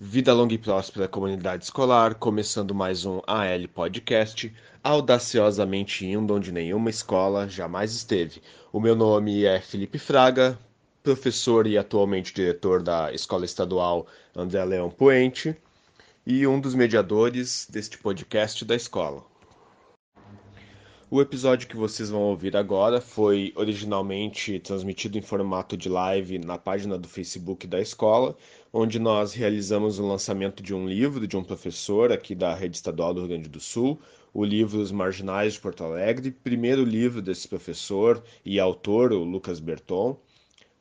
Vida longa e próspera comunidade escolar, começando mais um AL Podcast, audaciosamente indo onde nenhuma escola jamais esteve. O meu nome é Felipe Fraga, professor e atualmente diretor da Escola Estadual André Leão Poente e um dos mediadores deste podcast da escola. O episódio que vocês vão ouvir agora foi originalmente transmitido em formato de live na página do Facebook da escola, onde nós realizamos o lançamento de um livro de um professor aqui da Rede Estadual do Rio Grande do Sul, o livro Os Marginais de Porto Alegre, primeiro livro desse professor e autor, o Lucas Berton.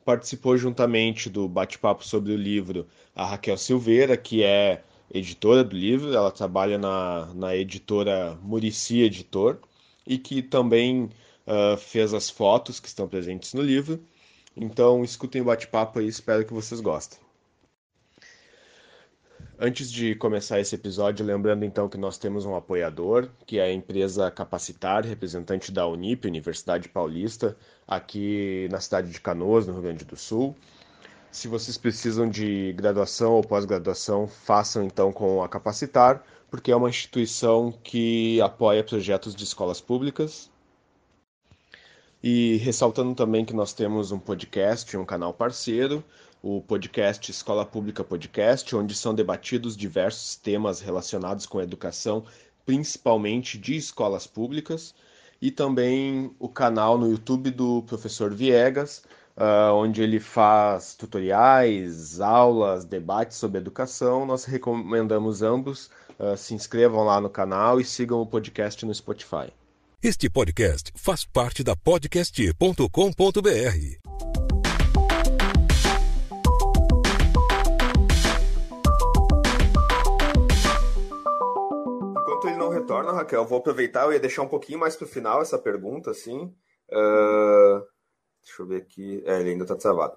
Participou juntamente do bate-papo sobre o livro a Raquel Silveira, que é editora do livro, ela trabalha na editora Murici Editor, e que também fez as fotos que estão presentes no livro. Então, escutem o bate-papo aí, espero que vocês gostem. Antes de começar esse episódio, lembrando então que nós temos um apoiador, que é a empresa Capacitar, representante da Unip, Universidade Paulista, aqui na cidade de Canoas, no Rio Grande do Sul. Se vocês precisam de graduação ou pós-graduação, façam então com a Capacitar, porque é uma instituição que apoia projetos de escolas públicas. E ressaltando também que nós temos um podcast, um canal parceiro, o podcast Escola Pública Podcast, onde são debatidos diversos temas relacionados com a educação, principalmente de escolas públicas, e também o canal no YouTube do professor Viegas, onde ele faz tutoriais, aulas, debates sobre educação. Nós recomendamos ambos. Se inscrevam lá no canal e sigam o podcast no Spotify. Este podcast faz parte da podcast.com.br. Enquanto ele não retorna, Raquel, eu vou aproveitar, eu ia deixar um pouquinho mais para o final essa pergunta, assim. Deixa eu ver aqui. Ele ainda está travado.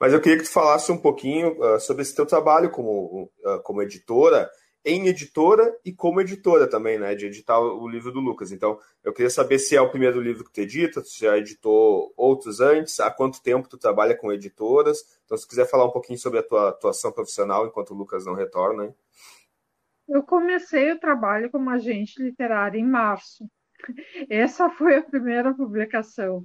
Mas eu queria que tu falasse um pouquinho sobre esse teu trabalho como editora, em editora e como editora também, né? De editar o livro do Lucas. Então, eu queria saber se é o primeiro livro que tu edita, se já editou outros antes, há quanto tempo tu trabalha com editoras. Então, se quiser falar um pouquinho sobre a tua atuação profissional enquanto o Lucas não retorna, hein? Eu comecei o trabalho como agente literária em março. Essa foi a primeira publicação.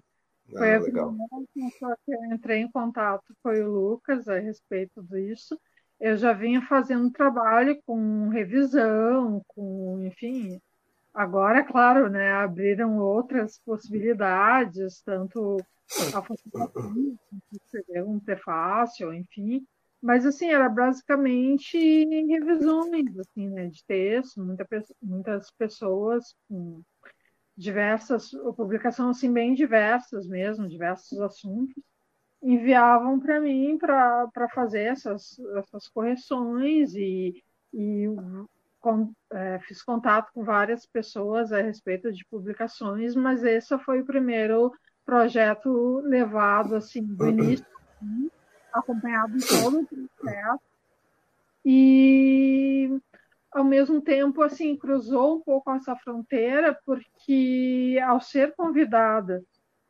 Foi a Legal. primeira pessoa que eu entrei em contato, foi o Lucas, a respeito disso. Eu já vinha fazendo trabalho com revisão, enfim. Agora, claro, né, abriram outras possibilidades, tanto a fotografia, escrever um prefácio, enfim. Mas, assim, era basicamente revisões, assim, né, de texto, muitas pessoas com diversas, publicação, assim, bem diversas mesmo, diversos assuntos, enviavam para mim para fazer essas correções e fiz contato com várias pessoas a respeito de publicações, mas esse foi o primeiro projeto levado assim do início, acompanhado de todo o processo e ao mesmo tempo assim cruzou um pouco essa fronteira porque ao ser convidada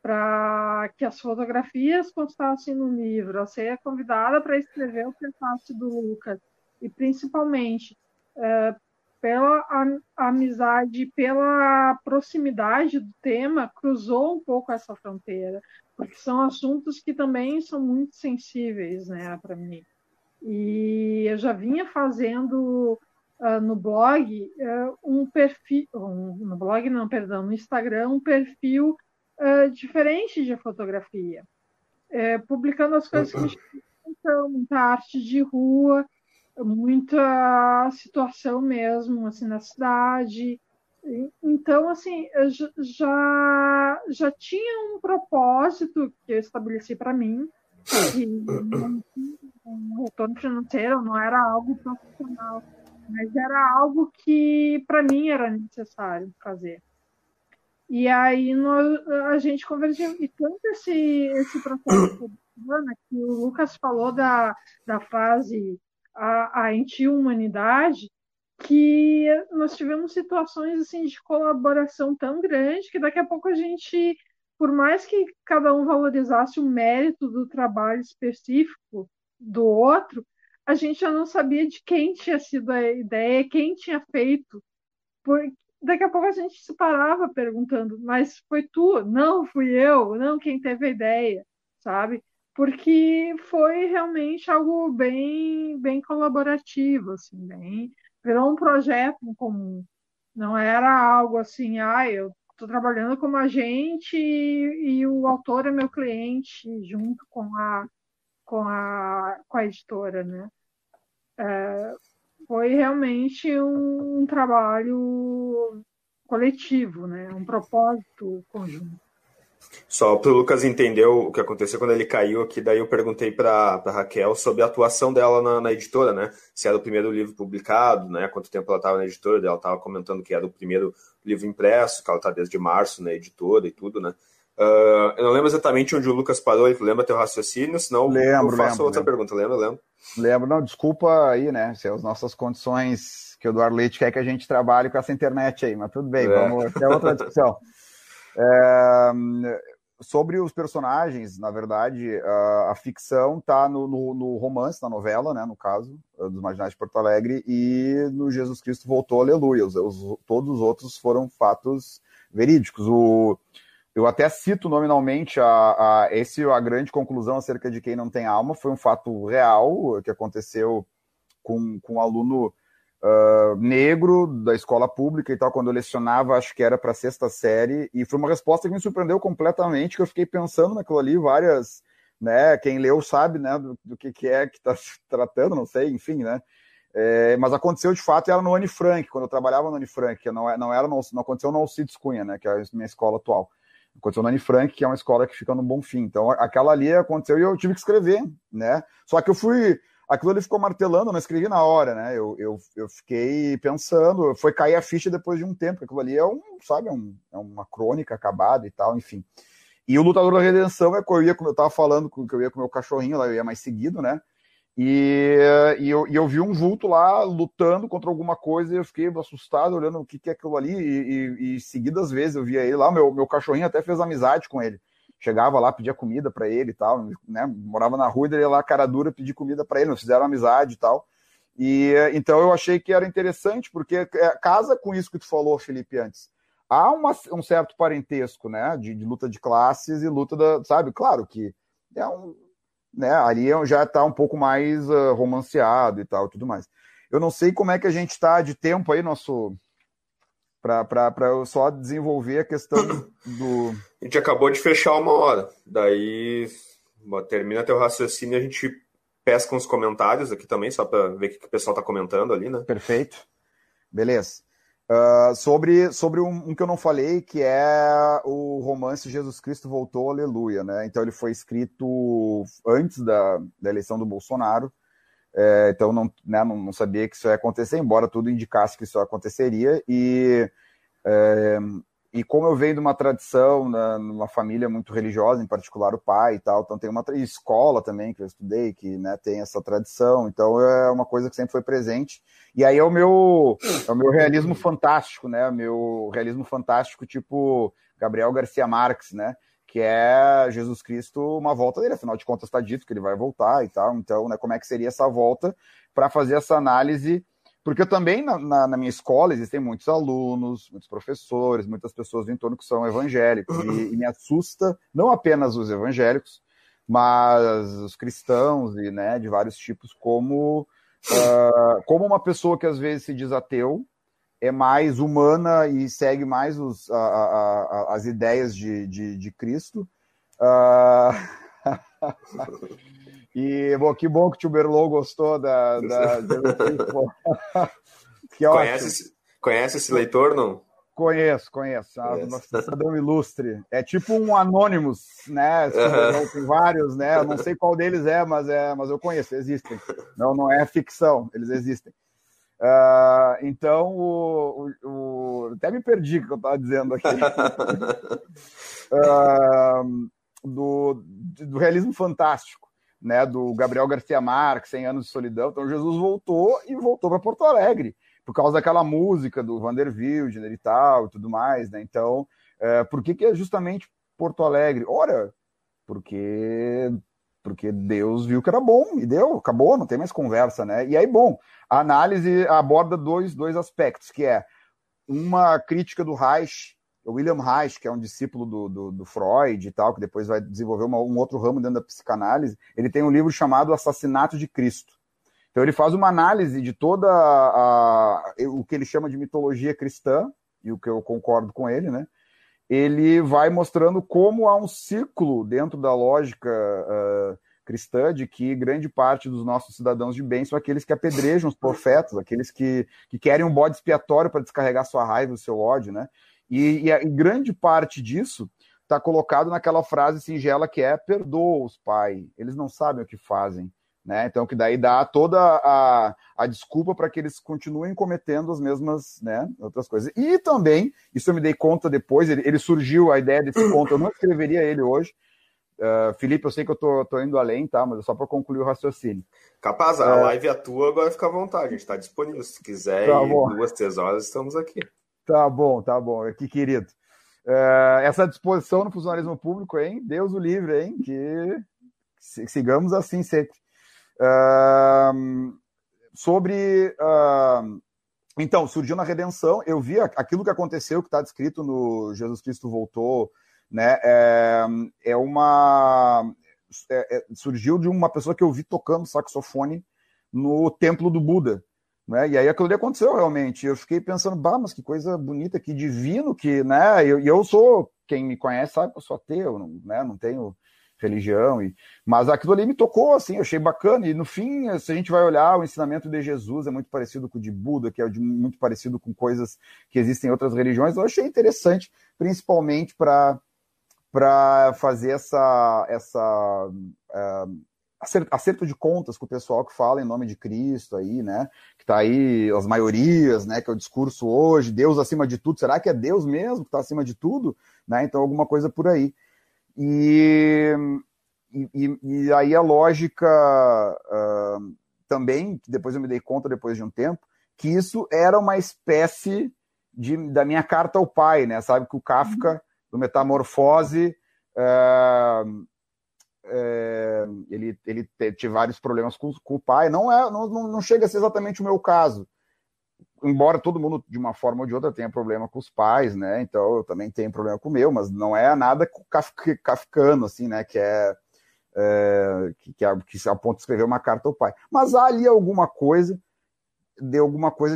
para que as fotografias constassem no livro, ao ser convidada para escrever o prefácio do Lucas e principalmente pela amizade, pela proximidade do tema, cruzou um pouco essa fronteira, porque são assuntos que também são muito sensíveis, né, para mim. E eu já vinha fazendo no blog um perfil, no blog não, perdão, no Instagram, um perfil diferente de fotografia, publicando as coisas que me chamam, muita arte de rua, muita situação mesmo assim na cidade. Então, assim, eu já tinha um propósito que eu estabeleci para mim, que não tinha um retorno financeiro, não era algo profissional, mas era algo que para mim era necessário fazer. E aí a gente convergiu. E tanto esse processo que o Lucas falou da fase a anti-humanidade, que nós tivemos situações assim, de colaboração tão grande que daqui a pouco a gente, por mais que cada um valorizasse o mérito do trabalho específico do outro, a gente já não sabia de quem tinha sido a ideia, quem tinha feito. Daqui a pouco a gente se parava perguntando, mas foi tu? Não, fui eu. Não, quem teve a ideia, sabe? Porque foi realmente algo bem, bem colaborativo, assim, bem, virou um projeto em comum. Não era algo assim, eu estou trabalhando como agente e o autor é meu cliente junto com a editora, né? Foi realmente um trabalho coletivo, né? Um propósito conjunto. Só para o Lucas entender o que aconteceu quando ele caiu aqui, daí eu perguntei para Raquel sobre a atuação dela na editora, né? Se era o primeiro livro publicado, né? Quanto tempo ela estava na editora, ela estava comentando que era o primeiro livro impresso, que ela está desde março na editora e tudo, né? Eu não lembro exatamente onde o Lucas parou, ele lembra teu raciocínio, senão eu faço outra pergunta, lembra? Lembro, não, desculpa aí, né? Se as nossas condições que o Eduardo Leite quer que a gente trabalhe com essa internet aí, mas tudo bem, vamos ter outra discussão. Sobre os personagens, na verdade, a ficção está no romance, na novela, né, no caso, dos Marginais de Porto Alegre, e no Jesus Cristo Voltou, Aleluia. Todos os outros foram fatos verídicos. Eu até cito nominalmente a grande conclusão acerca de Quem Não Tem Alma, foi um fato real que aconteceu com um aluno negro da escola pública e tal, quando eu lecionava, acho que era para a 6ª série, e foi uma resposta que me surpreendeu completamente, que eu fiquei pensando naquilo ali, várias, né, quem leu sabe, né, do que é que está se tratando, não sei, enfim, né, mas aconteceu de fato, e era no Anne Frank, quando eu trabalhava no Anne Frank, que não aconteceu no Alcides Cunha, né, que é a minha escola atual, aconteceu no Anne Frank, que é uma escola que fica no Bonfim, então aquela ali aconteceu e eu tive que escrever, né, só que aquilo ali ficou martelando, eu não escrevi na hora, né? Eu fiquei pensando, foi cair a ficha depois de um tempo, aquilo ali é uma crônica acabada e tal, enfim. E o Lutador da Redenção é que eu estava falando que eu ia com o meu cachorrinho lá, eu ia mais seguido, né? E eu vi um vulto lá lutando contra alguma coisa e eu fiquei assustado olhando o que é aquilo ali e seguidas vezes eu via ele lá, meu cachorrinho até fez amizade com ele. Chegava lá, pedia comida para ele e tal, né? Morava na rua, ele ia lá, cara dura, pedir comida para ele, nós fizeram amizade e tal. E então eu achei que era interessante, porque casa com isso que tu falou, Felipe, antes. Há um certo parentesco, né? De luta de classes e luta sabe? Claro que né? Ali já está um pouco mais romanceado e tal, tudo mais. Eu não sei como é que a gente está de tempo aí, para eu só desenvolver a questão do... A gente acabou de fechar 1 hora. Daí termina teu raciocínio e a gente pesca uns comentários aqui também, só para ver o que o pessoal está comentando ali, né? Perfeito. Beleza. Sobre um que eu não falei, que é o romance Jesus Cristo Voltou, Aleluia, né? Então ele foi escrito antes da eleição do Bolsonaro. Então não sabia que isso ia acontecer, embora tudo indicasse que isso aconteceria, e como eu venho de uma tradição, numa família muito religiosa, em particular o pai e tal, então tem uma escola também que eu estudei, que, né, tem essa tradição, então é uma coisa que sempre foi presente, e aí é o meu realismo fantástico, né, meu realismo fantástico tipo Gabriel Garcia Marques, né, que é Jesus Cristo, uma volta dele, afinal de contas está dito que ele vai voltar e tal, então, né, como é que seria essa volta para fazer essa análise, porque também na minha escola existem muitos alunos, muitos professores, muitas pessoas do entorno que são evangélicos, e me assusta não apenas os evangélicos, mas os cristãos, e, né, de vários tipos, como uma pessoa que às vezes se diz ateu, é mais humana e segue mais as ideias de Cristo. E bom, que bom que o Tio Berlou gostou da que conhece esse leitor, não? Conheço. Um cidadão ilustre. É tipo um Anonymous, né? Tem vários, né? Eu não sei qual deles mas eu conheço, existem. Não é ficção, eles existem. Então, até me perdi o que eu estava dizendo aqui. Do realismo fantástico, né? Do Gabriel Garcia Marques, 100 Anos de Solidão. Então, Jesus voltou para Porto Alegre, por causa daquela música do Vander Wildner e tal, e tudo mais, né? Então, por que é justamente Porto Alegre? Ora, porque porque Deus viu que era bom e deu, acabou, não tem mais conversa, né? E aí, bom, a análise aborda dois aspectos, que é uma crítica do Reich, o William Reich, que é um discípulo do Freud e tal, que depois vai desenvolver um outro ramo dentro da psicanálise. Ele tem um livro chamado Assassinato de Cristo. Então ele faz uma análise de toda o que ele chama de mitologia cristã, e o que eu concordo com ele, né? Ele vai mostrando como há um ciclo dentro da lógica cristã de que grande parte dos nossos cidadãos de bem são aqueles que apedrejam os profetas, aqueles que querem um bode expiatório para descarregar sua raiva e o seu ódio, né? E grande parte disso está colocado naquela frase singela que é: perdoa-os, Pai, eles não sabem o que fazem. Né? Então, que daí dá toda a desculpa para que eles continuem cometendo as mesmas, né, outras coisas. E também, isso eu me dei conta depois, ele surgiu a ideia desse conto, eu não escreveria ele hoje. Felipe, eu sei que eu tô indo além, tá? Mas é só para concluir o raciocínio. Capaz, a live é tua, agora fica à vontade, a gente está disponível. Se quiser tá ir 2, 3 horas, estamos aqui. Tá bom, que querido. Essa disposição no funcionalismo público, hein? Deus o livre, hein? Que sigamos assim sempre. Então, surgiu na redenção, eu vi aquilo que aconteceu, que está descrito no Jesus Cristo Voltou, né? Surgiu de uma pessoa que eu vi tocando saxofone no templo do Buda, né? E aí aquilo ali aconteceu realmente. Eu fiquei pensando, mas que coisa bonita, que divino, que, né? Eu sou, quem me conhece sabe que eu sou ateu, né? Não tenho religião, mas aquilo ali me tocou, assim, eu achei bacana, e no fim, se a gente vai olhar, o ensinamento de Jesus é muito parecido com o de Buda, que é muito parecido com coisas que existem em outras religiões. Eu achei interessante, principalmente para fazer acerto de contas com o pessoal que fala em nome de Cristo aí, né, que está aí as maiorias, né, que é o discurso hoje, Deus acima de tudo. Será que é Deus mesmo que está acima de tudo? Né? Então, alguma coisa por aí. E aí a lógica também, depois eu me dei conta depois de um tempo, que isso era uma espécie da minha carta ao pai, né? Sabe que o Kafka, do Metamorfose, ele teve vários problemas com o pai. Não chega a ser exatamente o meu caso, embora todo mundo, de uma forma ou de outra, tenha problema com os pais, né? Então eu também tenho problema com o meu, mas não é nada kafkiano, assim, né? Que a ponto de escrever uma carta ao pai. Mas há ali alguma coisa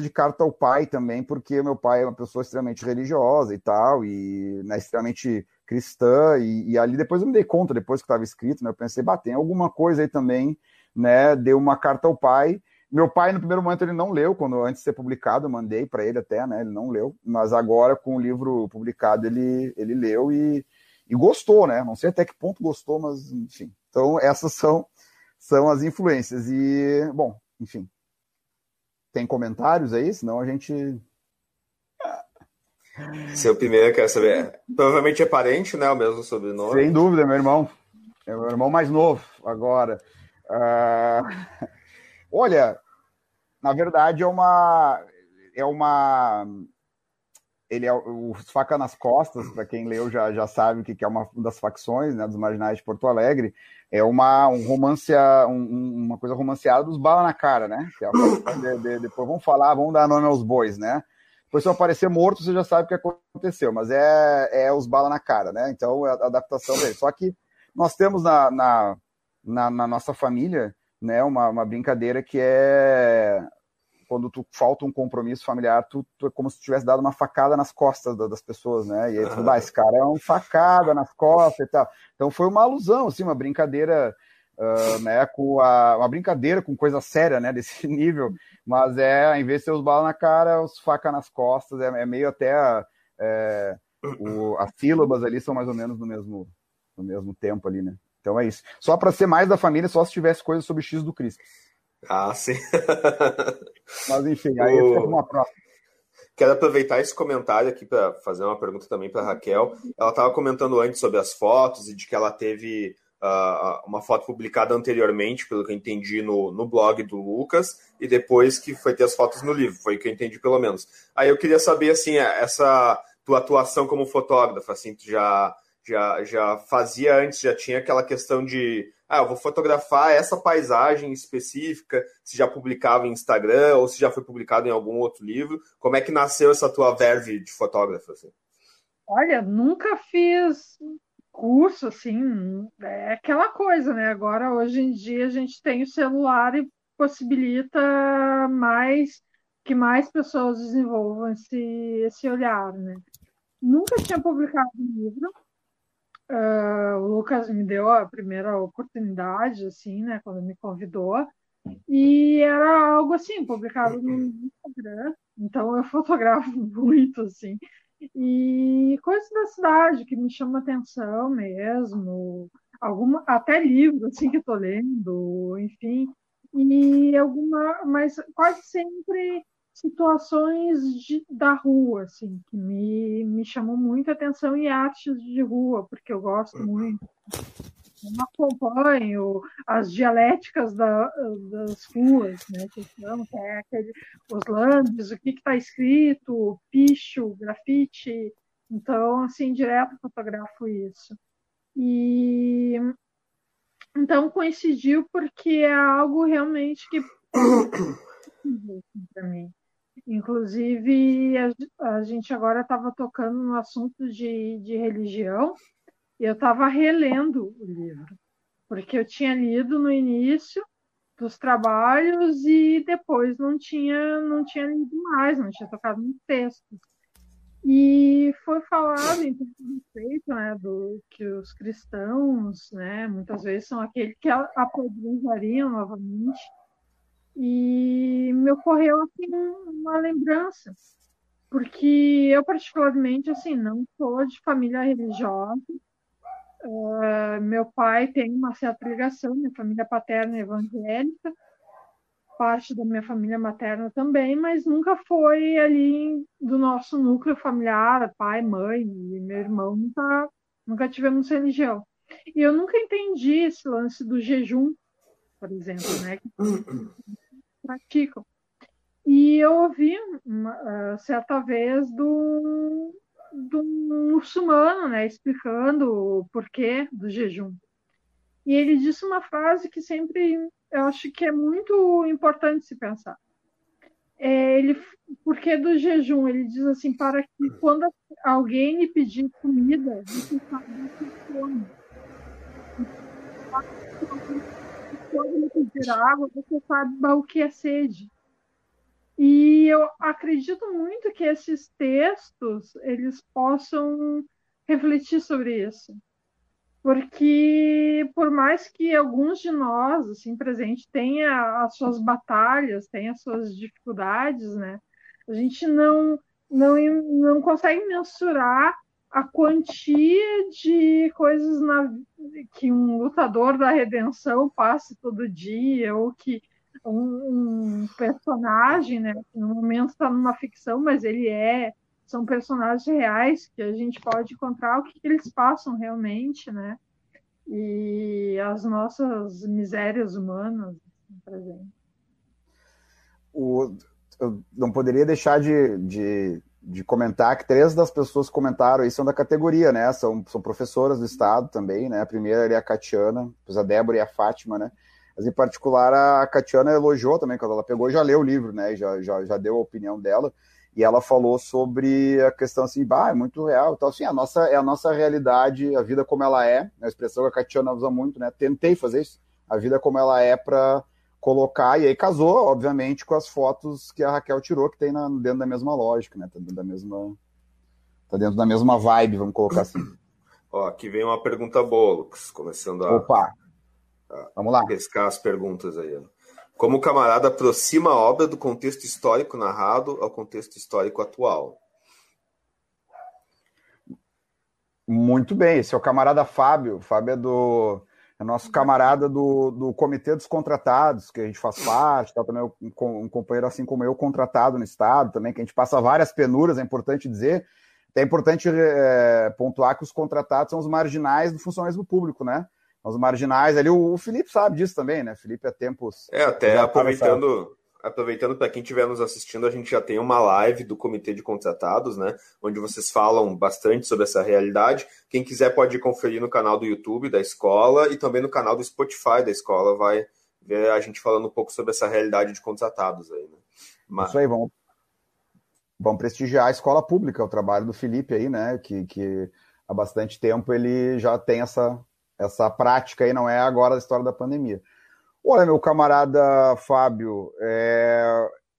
de carta ao pai também, porque meu pai é uma pessoa extremamente religiosa e tal, e, né, extremamente cristã, e ali depois eu me dei conta, depois que estava escrito, né? Eu pensei, tem alguma coisa aí também, né? Deu uma carta ao pai. Meu pai, no primeiro momento, ele não leu, antes de ser publicado, eu mandei para ele até, né? Ele não leu, mas agora, com o livro publicado, ele leu e gostou, né? Não sei até que ponto gostou, mas, enfim. Então, essas são as influências. E, bom, enfim. Tem comentários aí? Senão a gente... Seu primeiro, eu quero saber. Provavelmente é parente, né? O mesmo sobrenome. Sem dúvida, meu irmão. É meu irmão mais novo, agora. Olha, na verdade ele é o Faca nas Costas, para quem leu já sabe o que é uma das facções, né, dos Marginais de Porto Alegre. É uma coisa romanceada dos Bala na Cara, né? Que é depois vamos dar nome aos bois, né? Depois, se eu aparecer morto, você já sabe o que aconteceu, mas é os Bala na Cara, né? Então, é a adaptação dele. Só que nós temos na nossa família, né, uma brincadeira que é quando tu falta um compromisso familiar, tu é como se tivesse dado uma facada nas costas das pessoas, né? E aí tu esse cara é uma facada nas costas e tal. Então foi uma alusão, assim, uma brincadeira, né, uma brincadeira com coisa séria, né, desse nível, mas em vez de ser os balas na cara, os faca nas costas, é meio até as sílabas ali são mais ou menos no mesmo tempo ali, né? Então é isso. Só para ser mais da família, só se tivesse coisa sobre X do Cristo. Ah, sim. Mas enfim, aí fica uma próxima. Quero aproveitar esse comentário aqui para fazer uma pergunta também para a Raquel. Ela estava comentando antes sobre as fotos e de que ela teve uma foto publicada anteriormente, pelo que eu entendi, no blog do Lucas, e depois que foi ter as fotos no livro, foi o que eu entendi pelo menos. Aí eu queria saber, assim, essa tua atuação como fotógrafa, assim, tu já fazia antes, já tinha aquela questão de eu vou fotografar essa paisagem específica, se já publicava em Instagram ou se já foi publicado em algum outro livro. Como é que nasceu essa tua verve de fotógrafo? Assim? Olha, nunca fiz curso, assim, é aquela coisa, né? Agora, hoje em dia, a gente tem o celular e possibilita que mais pessoas desenvolvam esse olhar, né? Nunca tinha publicado um livro. O Lucas me deu a primeira oportunidade, assim, né? Quando me convidou. E era algo assim, publicado no Instagram. Então, eu fotografo muito, assim. E coisas da cidade que me chamam a atenção mesmo, até livro assim que estou lendo, enfim, mas quase sempre situações da rua, assim, que me chamam muito a atenção e artes de rua, porque eu gosto muito. Eu não acompanho as dialéticas das ruas, né, que é os lambes, o que está escrito, picho, grafite. Então, assim, direto fotografo isso. E então coincidiu porque é algo realmente que para mim. Inclusive, a gente agora estava tocando no assunto de religião e eu estava relendo o livro, porque eu tinha lido no início dos trabalhos e depois não tinha lido mais, não tinha tocado no texto. E foi falado em respeito, né, do que os cristãos, né, muitas vezes são aqueles que apodrejariam novamente. E me ocorreu assim uma lembrança, porque eu particularmente assim não sou de família religiosa. Meu pai tem uma certa ligação, minha família paterna é evangélica, parte da minha família materna também, mas nunca foi ali do nosso núcleo familiar, pai, mãe e meu irmão, nunca tivemos religião. E eu nunca entendi esse lance do jejum, por exemplo, né, que praticam. E eu ouvi certa vez do muçulmano, né, explicando o porquê do jejum. E ele disse uma frase que sempre eu acho que é muito importante se pensar. Porquê do jejum? Ele diz assim, para que quando alguém lhe pedir comida, você saiba que fome. Quando ele pedir água, você saiba o que é sede. E eu acredito muito que esses textos eles possam refletir sobre isso. Porque por mais que alguns de nós, assim, presente, tenha as suas batalhas, tenha as suas dificuldades, né? A gente não consegue mensurar a quantia de coisas que um lutador da redenção passe todo dia, ou que um personagem, né, que no momento está numa ficção, mas são personagens reais que a gente pode encontrar o que eles passam realmente, né? E as nossas misérias humanas, por exemplo. Eu não poderia deixar de comentar que 3 das pessoas que comentaram aí são da categoria, né? São professoras do Estado também, né? A primeira é a Catiana, depois a Débora e a Fátima, né? Mas, em particular, a Catiana elogiou também, quando ela pegou e já leu o livro, né? Já deu a opinião dela. E ela falou sobre a questão assim, é muito real. Então, assim, é a nossa realidade, a vida como ela é. A expressão que a Catiana usa muito, né? Tentei fazer isso. A vida como ela é para colocar. E aí casou, obviamente, com as fotos que a Raquel tirou, que tem dentro da mesma lógica, né? Tá dentro da mesma vibe, vamos colocar assim. Ó, aqui vem uma pergunta boa, Lucas. Começando Opa! Vamos lá. Pescar as perguntas aí. Como o camarada aproxima a obra do contexto histórico narrado ao contexto histórico atual? Muito bem, esse é o camarada Fábio. O Fábio é nosso camarada do Comitê dos Contratados, que a gente faz parte, tá, também um companheiro assim como eu, contratado no Estado também, que a gente passa várias penuras, é importante dizer. É importante pontuar que os contratados são os marginais do funcionalismo público, né? Os marginais ali, o Felipe sabe disso também, né? Felipe há tempos... Até aproveitando aproveitando para quem estiver nos assistindo, a gente já tem uma live do Comitê de Contratados, né? Onde vocês falam bastante sobre essa realidade. Quem quiser pode conferir no canal do YouTube da escola e também no canal do Spotify da escola, vai ver a gente falando um pouco sobre essa realidade de contratados aí, né? Isso aí, vamos prestigiar a escola pública, o trabalho do Felipe aí, né? Que há bastante tempo ele já tem essa prática aí, não é agora a história da pandemia. Olha, meu camarada Fábio,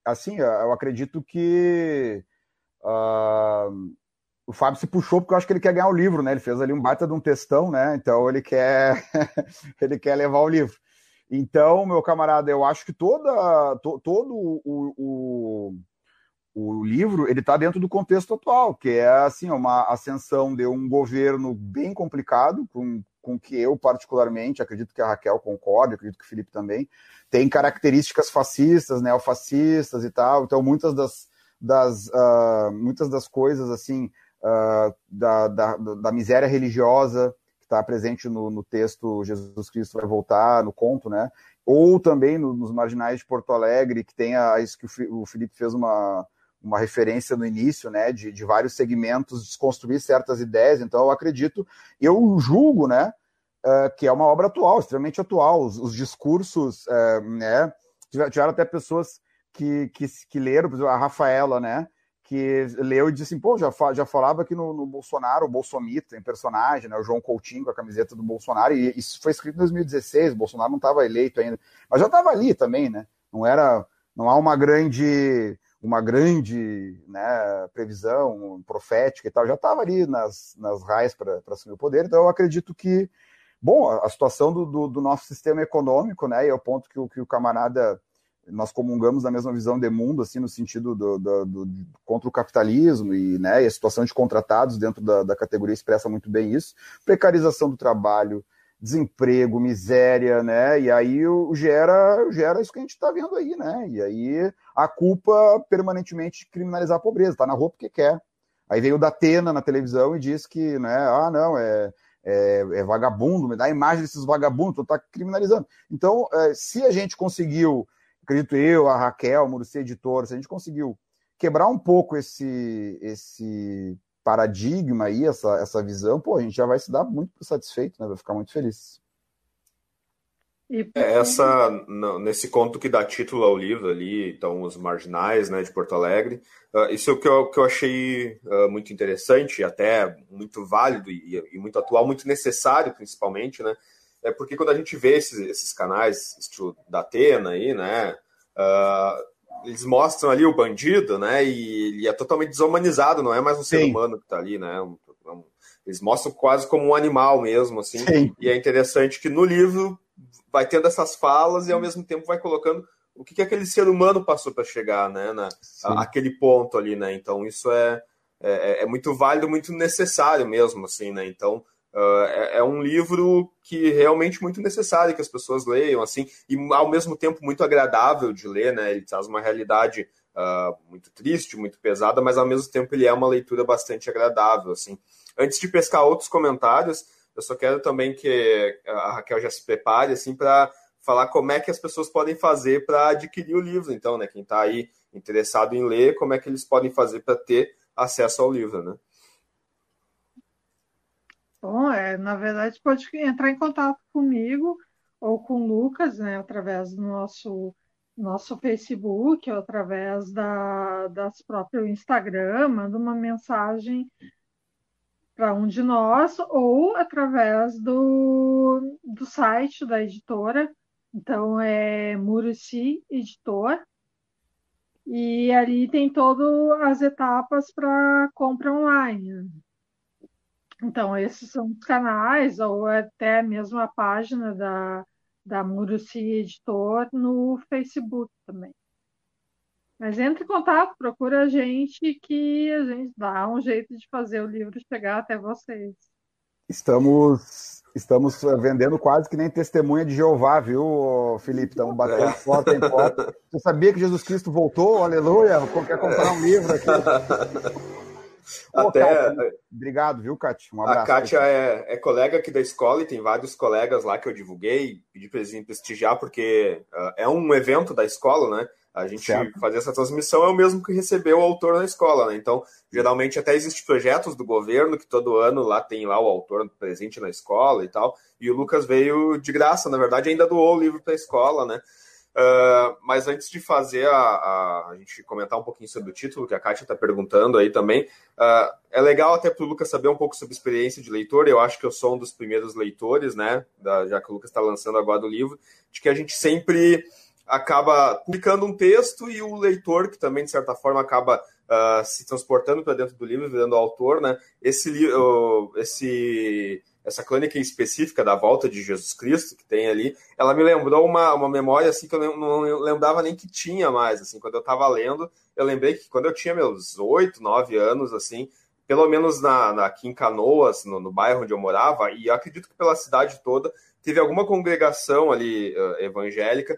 assim, eu acredito que o Fábio se puxou porque eu acho que ele quer ganhar o livro, né? Ele fez ali um baita de um textão, né? Então ele quer ele quer levar o livro. Então, meu camarada, eu acho que todo o livro ele está dentro do contexto atual, que é assim uma ascensão de um governo bem complicado, com que eu particularmente, acredito que a Raquel concorde, acredito que o Felipe também, tem características fascistas, neofascistas e tal, então muitas das coisas assim da miséria religiosa que está presente no texto Jesus Cristo vai voltar, no conto, né? Ou também nos Marginais de Porto Alegre, que tem isso que o Felipe fez uma referência no início, né, de vários segmentos, desconstruir certas ideias. Então eu julgo, né, que é uma obra atual, extremamente atual. Os discursos, né, tiveram até pessoas que leram, por exemplo, a Rafaela, né, que leu e disse assim, pô, já falava que no Bolsonaro, o Bolsomito, tem personagem, né, o João Coutinho com a camiseta do Bolsonaro, e isso foi escrito em 2016, o Bolsonaro não estava eleito ainda, mas já estava ali também, né, não há uma grande, né, previsão profética e tal, já estava ali nas raias para assumir o poder. Então eu acredito que, bom, a situação do nosso sistema econômico, né, e é o ponto que o camarada, nós comungamos da mesma visão de mundo, assim, no sentido contra o capitalismo né, e a situação de contratados dentro da categoria expressa muito bem isso, precarização do trabalho, desemprego, miséria, né? E aí gera isso que a gente está vendo aí, né? E aí a culpa permanentemente de criminalizar a pobreza, tá na rua porque quer. Aí veio o Datena na televisão e diz que, né, não, é vagabundo, me dá a imagem desses vagabundos, tu tá criminalizando. Então, se a gente conseguiu, acredito eu, a Raquel, o Muricy Editor, se a gente conseguiu quebrar um pouco esse paradigma aí, essa visão, pô, a gente já vai se dar muito satisfeito, né? Vai ficar muito feliz. Nesse conto que dá título ao livro ali, então, Os Marginais, né, de Porto Alegre, isso é o que eu achei muito interessante, até muito válido e muito atual, muito necessário, principalmente, né? Porque quando a gente vê esses canais, estilo da Atena aí, né, eles mostram ali o bandido, né, e ele é totalmente desumanizado, não é mais um ser humano que está ali, né, eles mostram quase como um animal mesmo, assim. Sim. E é interessante que no livro vai tendo essas falas e ao mesmo tempo vai colocando o que aquele ser humano passou para chegar, né, aquele ponto ali, né, então isso é muito válido, muito necessário mesmo, assim, né, então é um livro que realmente muito necessário que as pessoas leiam, assim, e ao mesmo tempo muito agradável de ler, né, ele traz uma realidade muito triste, muito pesada, mas ao mesmo tempo ele é uma leitura bastante agradável, assim. Antes de pescar outros comentários, eu só quero também que a Raquel já se prepare, assim, para falar como é que as pessoas podem fazer para adquirir o livro, então, né, quem está aí interessado em ler, como é que eles podem fazer para ter acesso ao livro, né? Bom, na verdade, pode entrar em contato comigo ou com o Lucas, né, através do nosso Facebook, ou através das próprias Instagram, manda uma mensagem para um de nós, ou através do site da editora. Então, é Muricy Editor, e ali tem todas as etapas para compra online. Então, esses são os canais, ou até mesmo a página da Muricy Editor no Facebook também. Mas entre em contato, procura a gente, que a gente dá um jeito de fazer o livro chegar até vocês. Estamos vendendo quase que nem testemunha de Jeová, viu, Felipe? Estamos batendo porta em porta. Você sabia que Jesus Cristo voltou? Aleluia! Quer comprar um livro aqui? Até... Kátia, obrigado, viu, Kátia? Um abraço. A Kátia é colega aqui da escola e tem vários colegas lá que eu divulguei, pedi para eles prestigiar, porque é um evento da escola, né? A gente Certo. fazer essa transmissão é o mesmo que receber o autor na escola, né? Então, geralmente até existem projetos do governo que todo ano lá tem lá o autor presente na escola e tal. E o Lucas veio de graça, na verdade, ainda doou o livro para a escola, né? Mas antes de fazer a gente comentar um pouquinho sobre o título, que a Kátia está perguntando aí também, é legal até para o Lucas saber um pouco sobre a experiência de leitor. Eu acho que eu sou um dos primeiros leitores, né? Já que o Lucas está lançando agora o livro, de que a gente sempre acaba publicando um texto e o leitor, que também, de certa forma, acaba se transportando para dentro do livro, virando autor, né? Essa crônica específica da volta de Jesus Cristo, que tem ali, ela me lembrou uma memória assim, que eu não lembrava nem que tinha mais. Assim, quando eu estava lendo, eu lembrei que quando eu tinha meus 8, 9 anos, assim, pelo menos aqui em Canoas, no bairro onde eu morava, e eu acredito que pela cidade toda, teve alguma congregação ali evangélica,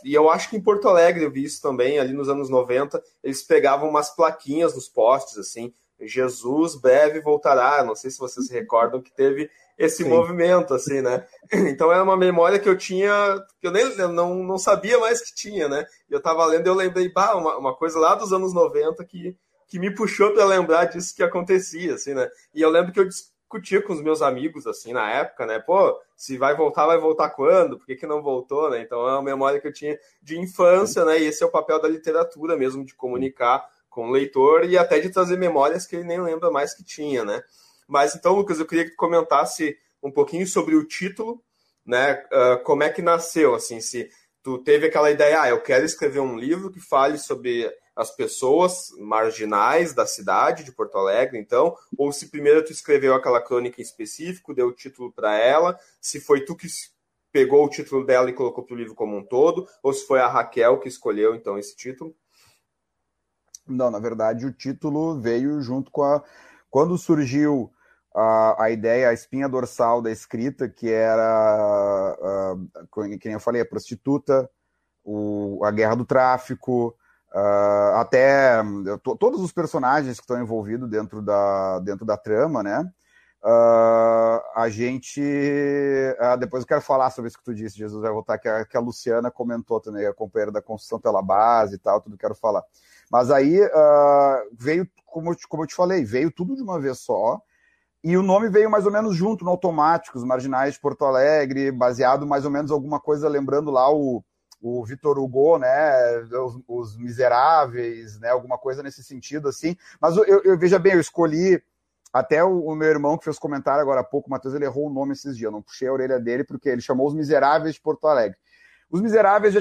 e eu acho que em Porto Alegre eu vi isso também, ali nos anos 90, eles pegavam umas plaquinhas nos postes, assim, Jesus breve voltará. Não sei se vocês se recordam que teve esse movimento, assim, né? Então era uma memória que eu tinha, que eu não sabia mais que tinha, né? E eu tava lendo e eu lembrei, uma coisa lá dos anos 90 que me puxou para lembrar disso que acontecia, assim, né? E eu lembro que eu discutia com os meus amigos, assim, na época, né? Pô, se vai voltar quando? Por que não voltou, né? Então é uma memória que eu tinha de infância, né? E esse é o papel da literatura mesmo, de comunicar com o leitor e até de trazer memórias que ele nem lembra mais que tinha, né? Mas então, Lucas, eu queria que tu comentasse um pouquinho sobre o título, né? Como é que nasceu, assim, se tu teve aquela ideia, eu quero escrever um livro que fale sobre as pessoas marginais da cidade de Porto Alegre, então, ou se primeiro tu escreveu aquela crônica em específico, deu o título para ela, se foi tu que pegou o título dela e colocou pro livro como um todo, ou se foi a Raquel que escolheu, então, esse título. Não, na verdade, o título veio junto com quando surgiu a ideia, a espinha dorsal da escrita, que era, que nem eu falei, a prostituta, a guerra do tráfico, até todos os personagens que estão envolvidos dentro da trama, né? A gente... depois eu quero falar sobre isso que tu disse, Jesus vai voltar, que a Luciana comentou também, a companheira da construção pela base e tal, tudo quero falar. Mas aí veio, como eu te falei, veio tudo de uma vez só, e o nome veio mais ou menos junto, no automático, Os Marginais de Porto Alegre, baseado mais ou menos alguma coisa, lembrando lá o Victor Hugo, né, os Miseráveis, né, alguma coisa nesse sentido, assim. Mas eu veja bem, eu escolhi, até o meu irmão que fez comentário agora há pouco, o Matheus, ele errou o nome esses dias, eu não puxei a orelha dele, porque ele chamou Os Miseráveis de Porto Alegre. Os Miseráveis já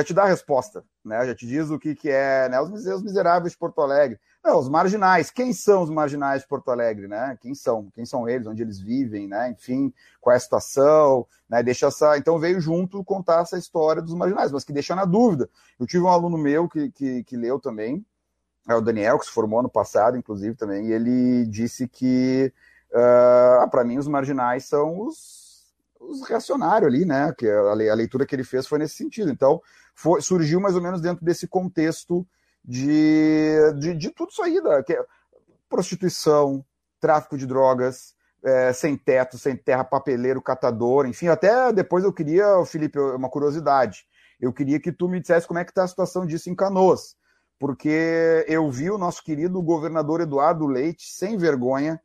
te dá a resposta, né? Já te diz o que é, né? Os Miseráveis de Porto Alegre. Não, os marginais. Quem são os marginais de Porto Alegre, né? Quem são eles? Onde eles vivem, né? Enfim, qual é a situação, né? Então veio junto contar essa história dos marginais, mas que deixa na dúvida. Eu tive um aluno meu que leu também, é o Daniel, que se formou ano passado, inclusive, também, e ele disse que, para mim, os marginais são os reacionários ali, né? Que a leitura que ele fez foi nesse sentido. Então, surgiu mais ou menos dentro desse contexto de tudo isso aí, que é prostituição, tráfico de drogas, sem teto, sem terra, papeleiro, catador, enfim. Até depois eu queria, Felipe, uma curiosidade. Eu queria que tu me dissesse como é que está a situação disso em Canoas, porque eu vi o nosso querido governador Eduardo Leite, sem vergonha,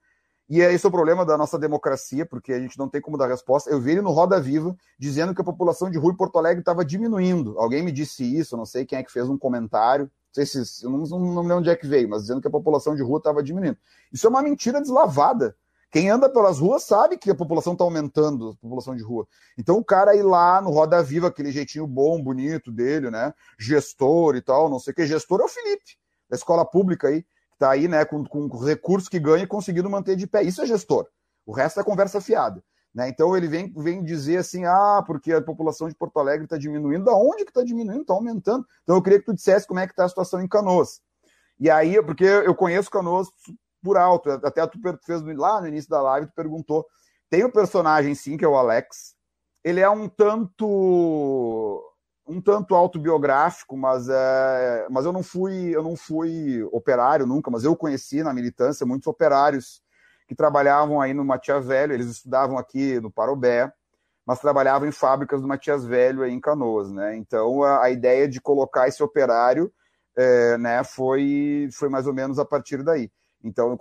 e esse é o problema da nossa democracia, porque a gente não tem como dar resposta. Eu vi ele no Roda Viva dizendo que a população de rua em Porto Alegre estava diminuindo. Alguém me disse isso, eu não sei quem é que fez um comentário, não sei se, eu não lembro onde é que veio, mas dizendo que a população de rua estava diminuindo. Isso é uma mentira deslavada. Quem anda pelas ruas sabe que a população está aumentando, a população de rua. Então o cara ir lá no Roda Viva, aquele jeitinho bom, bonito dele, né? Gestor e tal, não sei o que. Gestor é o Felipe, da escola pública aí. Está aí, né, com recursos que ganha e conseguindo manter de pé. Isso é gestor. O resto é conversa fiada. Né? Então ele vem dizer assim, porque a população de Porto Alegre está diminuindo. Da onde que está diminuindo? Está aumentando. Então eu queria que tu dissesse como é que está a situação em Canoas. E aí, porque eu conheço Canoas por alto, até tu fez lá no início da live, tu perguntou. Tem um personagem, sim, que é o Alex. Ele é um tanto autobiográfico, mas eu não fui operário nunca, mas eu conheci na militância muitos operários que trabalhavam aí no Matia Velho, eles estudavam aqui no Parobé, mas trabalhava em fábricas do Matias Velho aí em Canoas, né? Então a ideia de colocar esse operário, né, foi mais ou menos a partir daí. Então,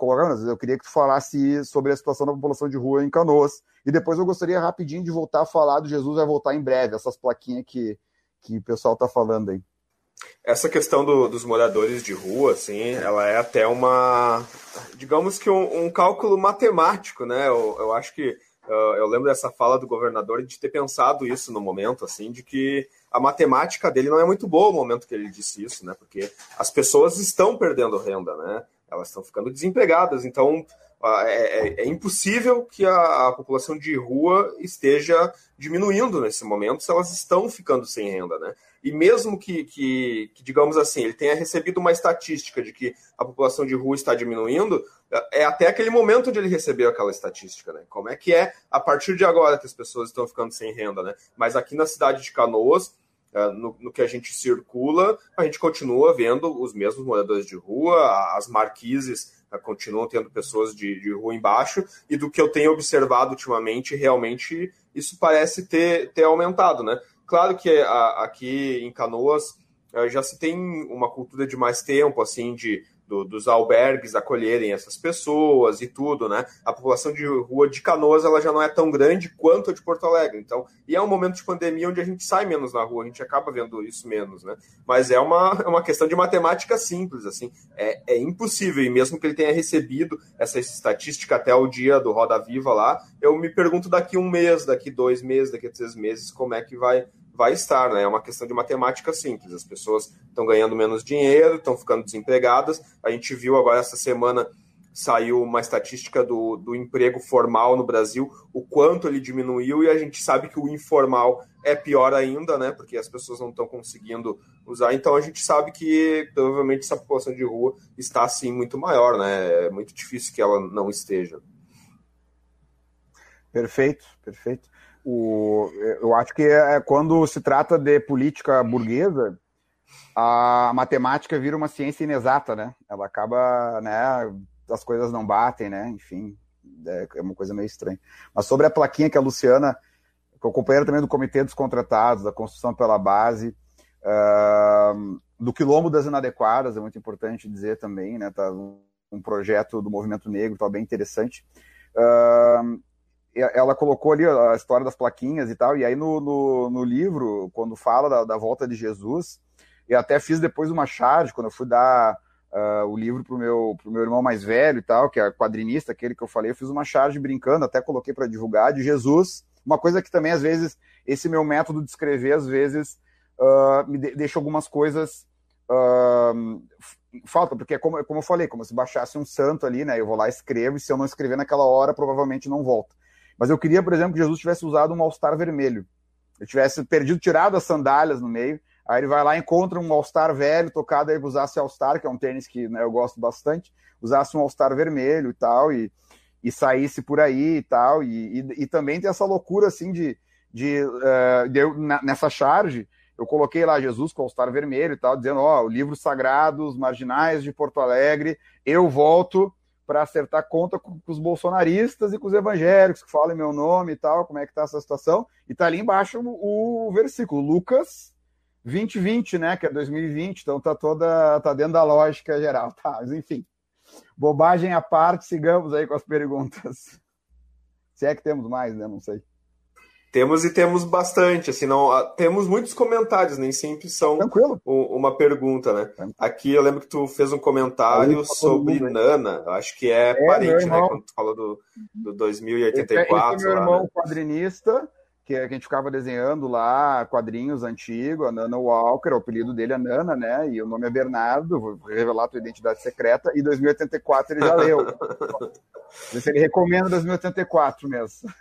eu queria que tu falasse sobre a situação da população de rua em Canoas, e depois eu gostaria rapidinho de voltar a falar do Jesus vai voltar em breve, essas plaquinhas que o pessoal está falando aí. Essa questão dos moradores de rua, assim, ela é até digamos que um cálculo matemático, né? Eu acho que eu lembro dessa fala do governador de ter pensado isso no momento, assim, de que a matemática dele não é muito boa no momento que ele disse isso, né? Porque as pessoas estão perdendo renda, né? Elas estão ficando desempregadas, então é impossível que a população de rua esteja diminuindo nesse momento se elas estão ficando sem renda, né? E mesmo que, digamos assim, ele tenha recebido uma estatística de que a população de rua está diminuindo, é até aquele momento onde ele recebeu aquela estatística, né? Como é que é a partir de agora que as pessoas estão ficando sem renda, né? Mas aqui na cidade de Canoas, no que a gente circula, a gente continua vendo os mesmos moradores de rua, as marquises continuam tendo pessoas de rua embaixo, e do que eu tenho observado ultimamente, realmente isso parece ter aumentado, né? Claro que aqui em Canoas já se tem uma cultura de mais tempo, assim, dos albergues acolherem essas pessoas e tudo, né? A população de rua de Canoas, ela já não é tão grande quanto a de Porto Alegre. Então, e é um momento de pandemia onde a gente sai menos na rua, a gente acaba vendo isso menos, né? Mas é uma questão de matemática simples, assim. É impossível, e mesmo que ele tenha recebido essa estatística até o dia do Roda Viva lá, eu me pergunto daqui 1 mês, daqui 2 meses, daqui 3 meses, como é que vai estar, né? É uma questão de matemática simples. As pessoas estão ganhando menos dinheiro, estão ficando desempregadas. A gente viu agora essa semana, saiu uma estatística do emprego formal no Brasil, o quanto ele diminuiu, e a gente sabe que o informal é pior ainda, né? Porque as pessoas não estão conseguindo usar. Então a gente sabe que provavelmente essa população de rua está assim muito maior, né? É muito difícil que ela não esteja. Perfeito. Eu acho que quando se trata de política burguesa, a matemática vira uma ciência inexata, né? Ela acaba, né? As coisas não batem, né? Enfim, é uma coisa meio estranha. Mas sobre a plaquinha que a Luciana, que é companheira também do Comitê dos Contratados, da Construção pela Base, do Quilombo das Inadequadas, é muito importante dizer também, né? Tá um projeto do Movimento Negro, tá bem interessante. Ela colocou ali a história das plaquinhas e tal, e aí no livro, quando fala da volta de Jesus, eu até fiz depois uma charge, quando eu fui dar o livro pro meu irmão mais velho e tal, que é quadrinista, aquele que eu falei, eu fiz uma charge brincando, até coloquei para divulgar, de Jesus, uma coisa que também, às vezes, esse meu método de escrever, às vezes, me deixa algumas coisas falta, porque é como eu falei, como se baixasse um santo ali, né, eu vou lá e escrevo, e se eu não escrever naquela hora, provavelmente não volta. Mas eu queria, por exemplo, que Jesus tivesse usado um All-Star vermelho. Ele tivesse tirado as sandálias no meio, aí ele vai lá e encontra um All-Star velho, tocado, aí usasse All-Star, que é um tênis que, né, eu gosto bastante, usasse um All-Star vermelho e tal, e saísse por aí e tal, e também tem essa loucura, assim, nessa charge, eu coloquei lá Jesus com o All-Star vermelho e tal, dizendo, o livro sagrado, os marginais de Porto Alegre, eu volto para acertar conta com os bolsonaristas e com os evangélicos que falam meu nome e tal, como é que tá essa situação. E tá ali embaixo o versículo, Lucas 2020, né, que é 2020, então tá dentro da lógica geral. Tá, mas enfim, bobagem à parte, sigamos aí com as perguntas. Se é que temos mais, né, não sei. Temos bastante, assim, não, temos muitos comentários, nem sempre são uma pergunta, né? Aqui eu lembro que tu fez um comentário sobre Nana, acho que é parente, né? Quando tu falou do 2084. Esse é meu irmão, né? Quadrinista, que a gente ficava desenhando lá quadrinhos antigos, a Nana Walker, o apelido dele é Nana, né? E o nome é Bernardo, vou revelar a tua identidade secreta, e 2084 ele já leu. Se ele recomenda 2084 mesmo.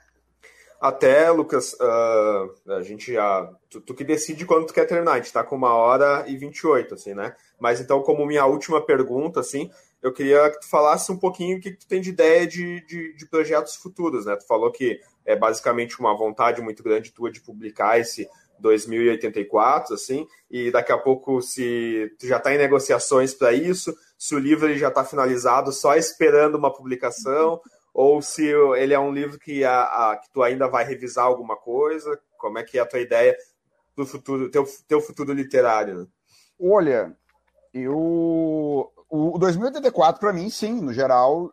Até, Lucas, a gente já... Tu que decide quando tu quer terminar, a gente tá com 1h28, assim, né? Mas então, como minha última pergunta, assim, eu queria que tu falasse um pouquinho o que tu tem de ideia de projetos futuros, né? Tu falou que é basicamente uma vontade muito grande tua de publicar esse 2084, assim, e daqui a pouco, se tu já tá em negociações para isso, se o livro ele já tá finalizado, só esperando uma publicação, ou se ele é um livro que tu ainda vai revisar alguma coisa. Como é que é a tua ideia do futuro, teu futuro literário? Né? Olha, o 2084, para mim, sim, no geral,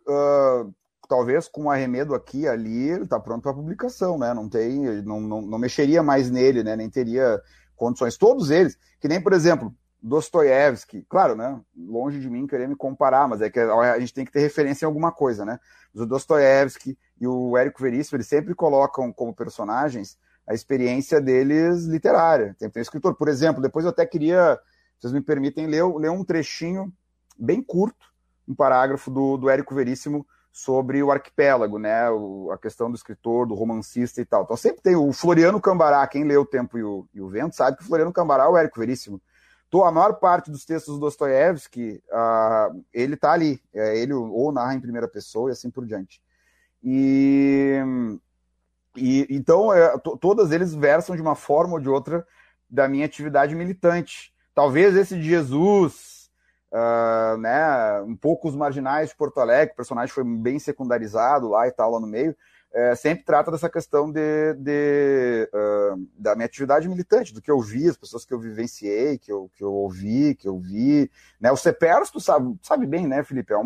talvez com um arremedo aqui e ali, ele está pronto para publicação, né? Não mexeria mais nele, né? Nem teria condições. Todos eles, que nem, por exemplo, Dostoiévski, claro, né? Longe de mim querer me comparar, mas é que a gente tem que ter referência em alguma coisa, né? Mas o Dostoiévski e o Érico Veríssimo, eles sempre colocam como personagens a experiência deles literária. Tem um escritor, por exemplo, depois eu até queria, vocês me permitem, ler um trechinho bem curto, um parágrafo do Érico Veríssimo sobre o arquipélago, né? A questão do escritor, do romancista e tal. Então sempre tem o Floriano Cambará, quem lê O Tempo e o Vento sabe que o Floriano Cambará é o Érico Veríssimo. A maior parte dos textos do Dostoiévski, ele está ali. Ele ou narra em primeira pessoa e assim por diante. Então, todos eles versam de uma forma ou de outra da minha atividade militante. Talvez esse de Jesus, né, um pouco Os Marginais de Porto Alegre, o personagem foi bem secundarizado lá e tal, lá no meio, sempre trata dessa questão da minha atividade militante, do que eu vi, as pessoas que eu vivenciei, que eu ouvi, que eu vi. Né? O CEPERS, tu sabe bem, né, Felipe? É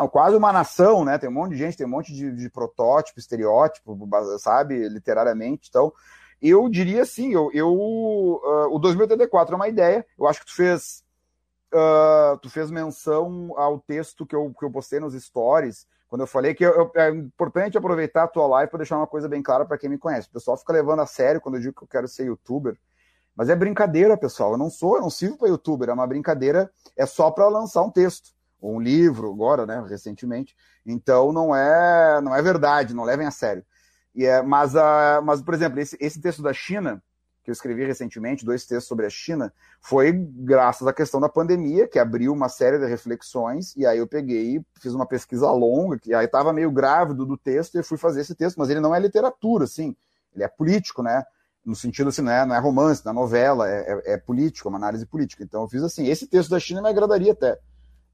quase uma nação, né? Tem um monte de gente, tem um monte de protótipo, estereótipo, sabe, literariamente. Então, eu diria assim, o 2084 é uma ideia. Eu acho que tu fez menção ao texto que eu postei nos stories, quando eu falei que é importante aproveitar a tua live para deixar uma coisa bem clara para quem me conhece. O pessoal fica levando a sério quando eu digo que eu quero ser youtuber, mas é brincadeira, pessoal. Eu não sirvo para youtuber, é uma brincadeira, é só para lançar um texto, ou um livro agora, né, recentemente. Então não é verdade, não levem a sério. Mas, por exemplo, esse texto da China, que eu escrevi recentemente, 2 textos sobre a China, foi graças à questão da pandemia, que abriu uma série de reflexões, e aí eu peguei, fiz uma pesquisa longa, que aí estava meio grávido do texto, e fui fazer esse texto, mas ele não é literatura, assim, ele é político, né? No sentido assim, não é romance, não é novela, é político, é uma análise política. Então eu fiz assim, esse texto da China me agradaria até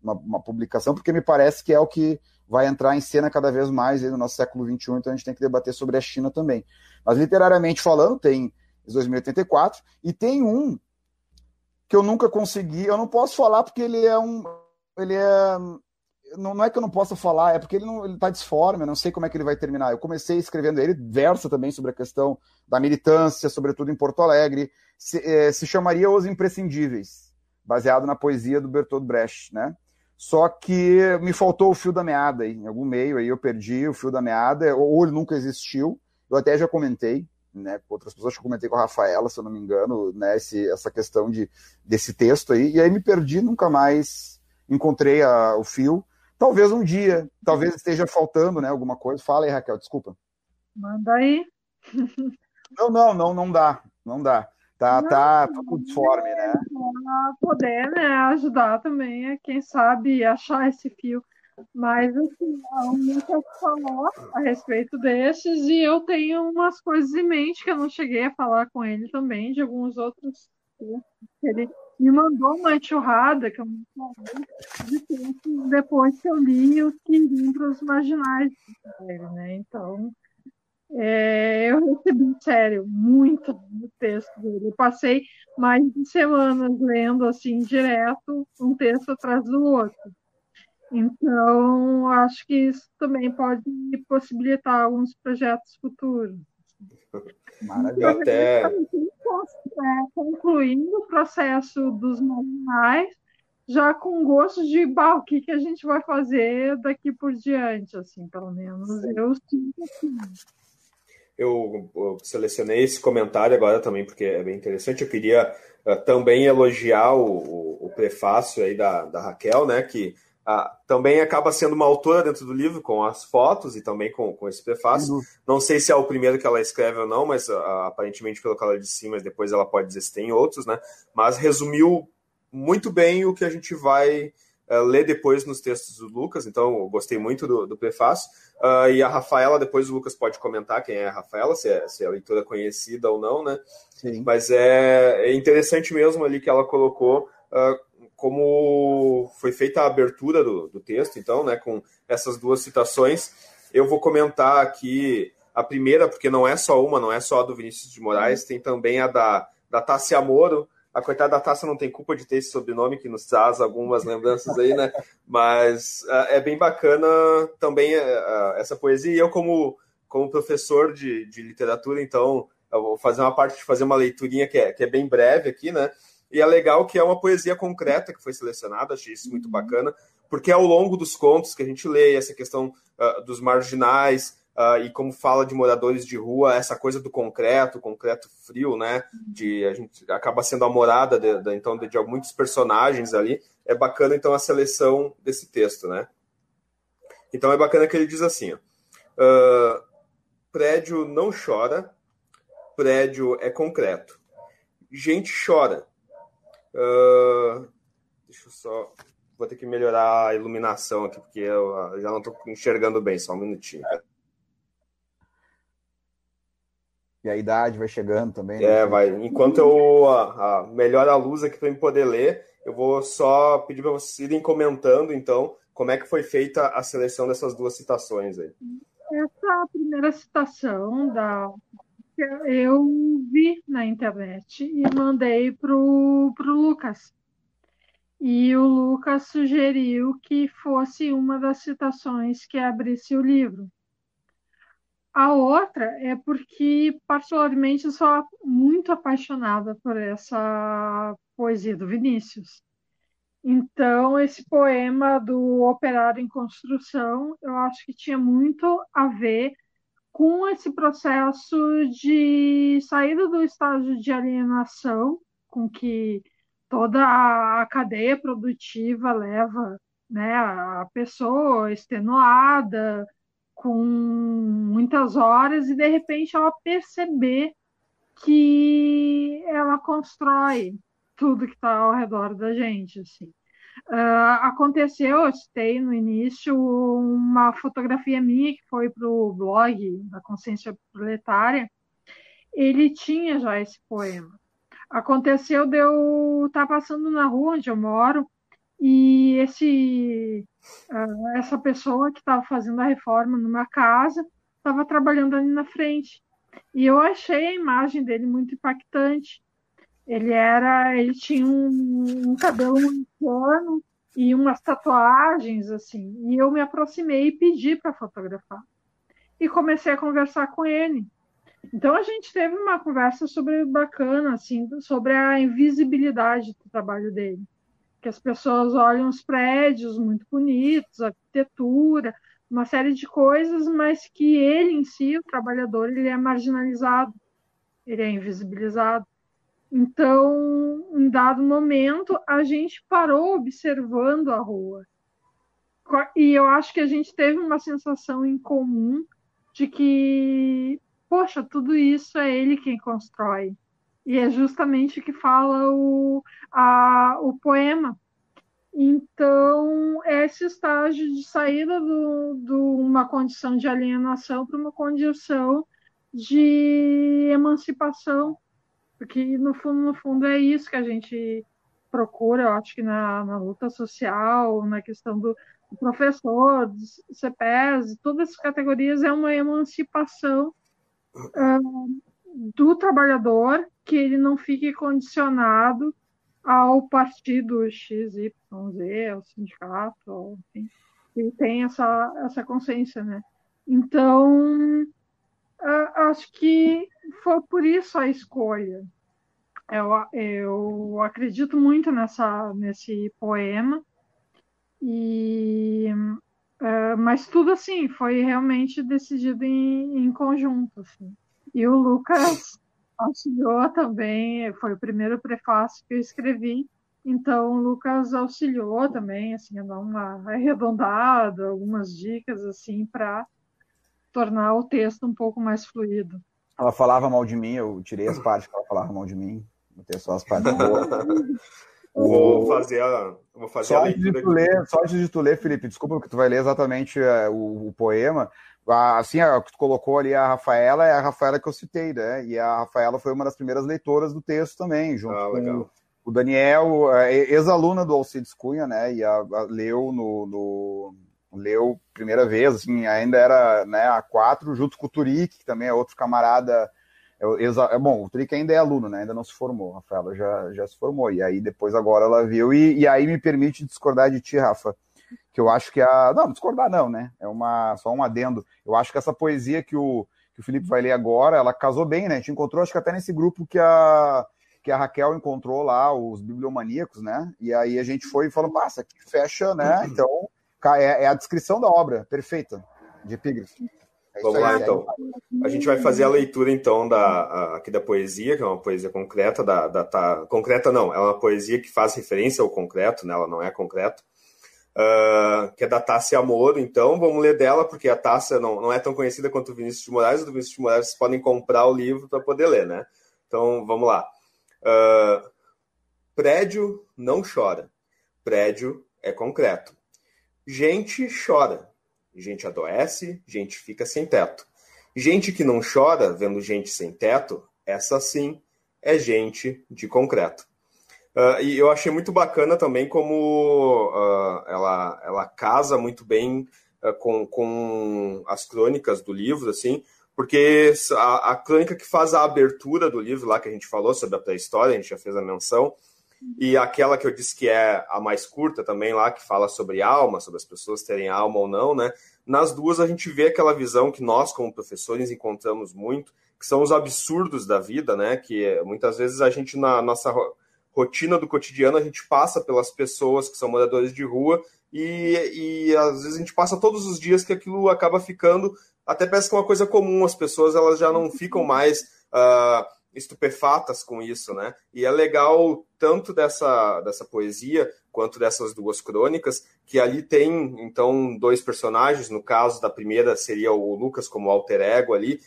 uma publicação, porque me parece que é o que vai entrar em cena cada vez mais aí no nosso século XXI, então a gente tem que debater sobre a China também. Mas literariamente falando, tem 2084, e tem um que eu nunca consegui, eu não posso falar porque não é que eu não possa falar, é porque ele está disforme, eu não sei como é que ele vai terminar. Eu comecei escrevendo ele, versa também sobre a questão da militância, sobretudo em Porto Alegre, se chamaria Os Imprescindíveis, baseado na poesia do Bertolt Brecht, né? Só que me faltou o fio da meada aí, em algum meio, aí eu perdi o fio da meada, ou ele nunca existiu, eu até já comentei, né, com outras pessoas, que eu comentei com a Rafaela, se eu não me engano, né, essa questão desse texto aí, e aí me perdi, nunca mais encontrei o fio. Talvez um dia, talvez esteja faltando, né, alguma coisa. Fala aí, Raquel, desculpa. Manda aí. Não dá. Tá tudo disforme, né? Poder, né, ajudar também, quem sabe, achar esse fio. Mas, assim, o Lucas falou a respeito desses, e eu tenho umas coisas em mente que eu não cheguei a falar com ele também, de alguns outros textos. Ele me mandou uma enxurrada, que eu não falei, de textos depois que eu li os que iriam para Os Marginais dele, né? Então, eu recebi, sério, muito texto dele. Eu passei mais de semanas lendo, assim, direto, um texto atrás do outro. Então, acho que isso também pode possibilitar alguns projetos futuros. Maravilha. Até Concluindo o processo dos marginais, já com gosto de o que a gente vai fazer daqui por diante, assim, pelo menos. Eu sinto assim. Eu selecionei esse comentário agora também, porque é bem interessante. Eu queria também elogiar o prefácio aí da Raquel, né, que também acaba sendo uma autora dentro do livro, com as fotos e também com esse prefácio. Não sei se é o primeiro que ela escreve ou não, mas aparentemente pelo que ela disse, mas depois ela pode dizer se tem outros, né? Mas resumiu muito bem o que a gente vai ler depois nos textos do Lucas, então eu gostei muito do prefácio. E a Rafaela, depois o Lucas pode comentar quem é a Rafaela, se é a leitora conhecida ou não, né? Sim. Mas é interessante mesmo ali que ela colocou como foi feita a abertura do texto, então, né, com essas duas citações, eu vou comentar aqui a primeira, porque não é só uma, não é só a do Vinícius de Moraes, tem também a da Tássia Moro. A coitada da Tássia não tem culpa de ter esse sobrenome, que nos traz algumas lembranças aí, né? Mas é bem bacana também essa poesia. E eu, como professor de literatura, então, eu vou fazer uma parte de fazer uma leiturinha que é bem breve aqui, né? E é legal que é uma poesia concreta que foi selecionada, achei isso muito bacana, porque ao longo dos contos que a gente lê, essa questão dos marginais, e como fala de moradores de rua, essa coisa do concreto frio, né? A gente acaba sendo a morada então, de muitos personagens ali. É bacana, então, a seleção desse texto, né? Então é bacana que ele diz assim, ó, prédio não chora, prédio é concreto. Gente chora. Deixa eu só... Vou ter que melhorar a iluminação aqui, porque eu já não estou enxergando bem, só um minutinho. E a idade vai chegando também. Né? Vai. Enquanto eu melhoro a luz aqui para eu poder ler, eu vou só pedir para vocês irem comentando, então, como é que foi feita a seleção dessas duas citações aí. Essa primeira citação eu vi na internet e mandei pro Lucas. E o Lucas sugeriu que fosse uma das citações que abrisse o livro. A outra é porque, particularmente, eu sou muito apaixonada por essa poesia do Vinícius. Então, esse poema do Operário em Construção, eu acho que tinha muito a ver com esse processo de saída do estágio de alienação, com que toda a cadeia produtiva leva, né, a pessoa extenuada, com muitas horas, e de repente ela perceber que ela constrói tudo que está ao redor da gente, assim. Aconteceu, eu citei no início, uma fotografia minha que foi para o blog da Consciência Proletária. Ele tinha já esse poema. Aconteceu de eu estar passando na rua onde eu moro e essa pessoa que estava fazendo a reforma numa casa estava trabalhando ali na frente. E eu achei a imagem dele muito impactante. Ele tinha um cabelo muito plano e umas tatuagens, assim. E eu me aproximei e pedi para fotografar. E comecei a conversar com ele. Então a gente teve uma conversa bacana, assim, sobre a invisibilidade do trabalho dele. Que as pessoas olham os prédios muito bonitos, a arquitetura, uma série de coisas, mas que ele em si, o trabalhador, ele é marginalizado, ele é invisibilizado. Então, em dado momento, a gente parou observando a rua. E eu acho que a gente teve uma sensação em comum de que, poxa, tudo isso é ele quem constrói. E é justamente o que fala o poema. Então, esse estágio de saída de uma condição de alienação para uma condição de emancipação, porque no fundo é isso que a gente procura, eu acho que na luta social, na questão do professor, dos CPEs, todas as categorias, é uma emancipação do trabalhador, que ele não fique condicionado ao partido XYZ, ao sindicato, enfim, ele tem essa consciência, né? Então, acho que foi por isso a escolha. Eu acredito muito nesse poema, mas tudo assim foi realmente decidido em conjunto. Assim. E o Lucas auxiliou também, foi o primeiro prefácio que eu escrevi, então o Lucas auxiliou também assim, a dar uma arredondada, algumas dicas assim para tornar o texto um pouco mais fluido. Ela falava mal de mim, eu tirei as partes que ela falava mal de mim, botei só as partes boas. Vou fazer a leitura aqui. Só antes de tu ler, Felipe, desculpa, porque tu vai ler exatamente o poema. Assim, o que tu colocou ali, a Rafaela, é a Rafaela que eu citei, né? E a Rafaela foi uma das primeiras leitoras do texto também, junto O Daniel, ex-aluna do Alcides Cunha, né? E leu leu primeira vez, assim, ainda era, né, a 4, junto com o Turic, que também é outro camarada. Bom, o Turic ainda é aluno, né? Ainda não se formou. A Rafaela já se formou. E aí depois agora ela viu. E aí me permite discordar de ti, Rafa. Que eu acho que não, discordar não, né? Só um adendo. Eu acho que essa poesia que o Felipe vai ler agora, ela casou bem, né? A gente encontrou, acho que até nesse grupo que a Raquel encontrou lá, os bibliomaníacos, né? E aí a gente foi e falou, essa aqui fecha, né? Então, é a descrição da obra, perfeita, de epígrafe. Vamos lá, então. A gente vai fazer a leitura, então, aqui da poesia, que é uma poesia concreta, concreta não, é uma poesia que faz referência ao concreto, né? Ela não é concreto. Que é da Tássia Moro, então vamos ler dela, porque a Tássia não é tão conhecida quanto o Vinícius de Moraes. O Vinícius de Moraes vocês podem comprar o livro para poder ler, né? Então vamos lá. Prédio não chora, prédio é concreto. Gente chora, gente adoece, gente fica sem teto. Gente que não chora vendo gente sem teto, essa sim é gente de concreto. E eu achei muito bacana também como ela casa muito bem com as crônicas do livro, assim, porque a crônica que faz a abertura do livro, lá que a gente falou sobre a pré-história, a gente já fez a menção, e aquela que eu disse que é a mais curta também lá, que fala sobre alma, sobre as pessoas terem alma ou não, né? Nas duas a gente vê aquela visão que nós, como professores, encontramos muito, que são os absurdos da vida, né? Que muitas vezes a gente, na nossa rotina do cotidiano, a gente passa pelas pessoas que são moradores de rua e às vezes a gente passa todos os dias que aquilo acaba ficando, até parece que é uma coisa comum, as pessoas elas já não ficam mais estupefatas com isso, né? E é legal tanto dessa poesia quanto dessas duas crônicas, que ali tem, então, dois personagens, no caso da primeira seria o Lucas como alter ego ali,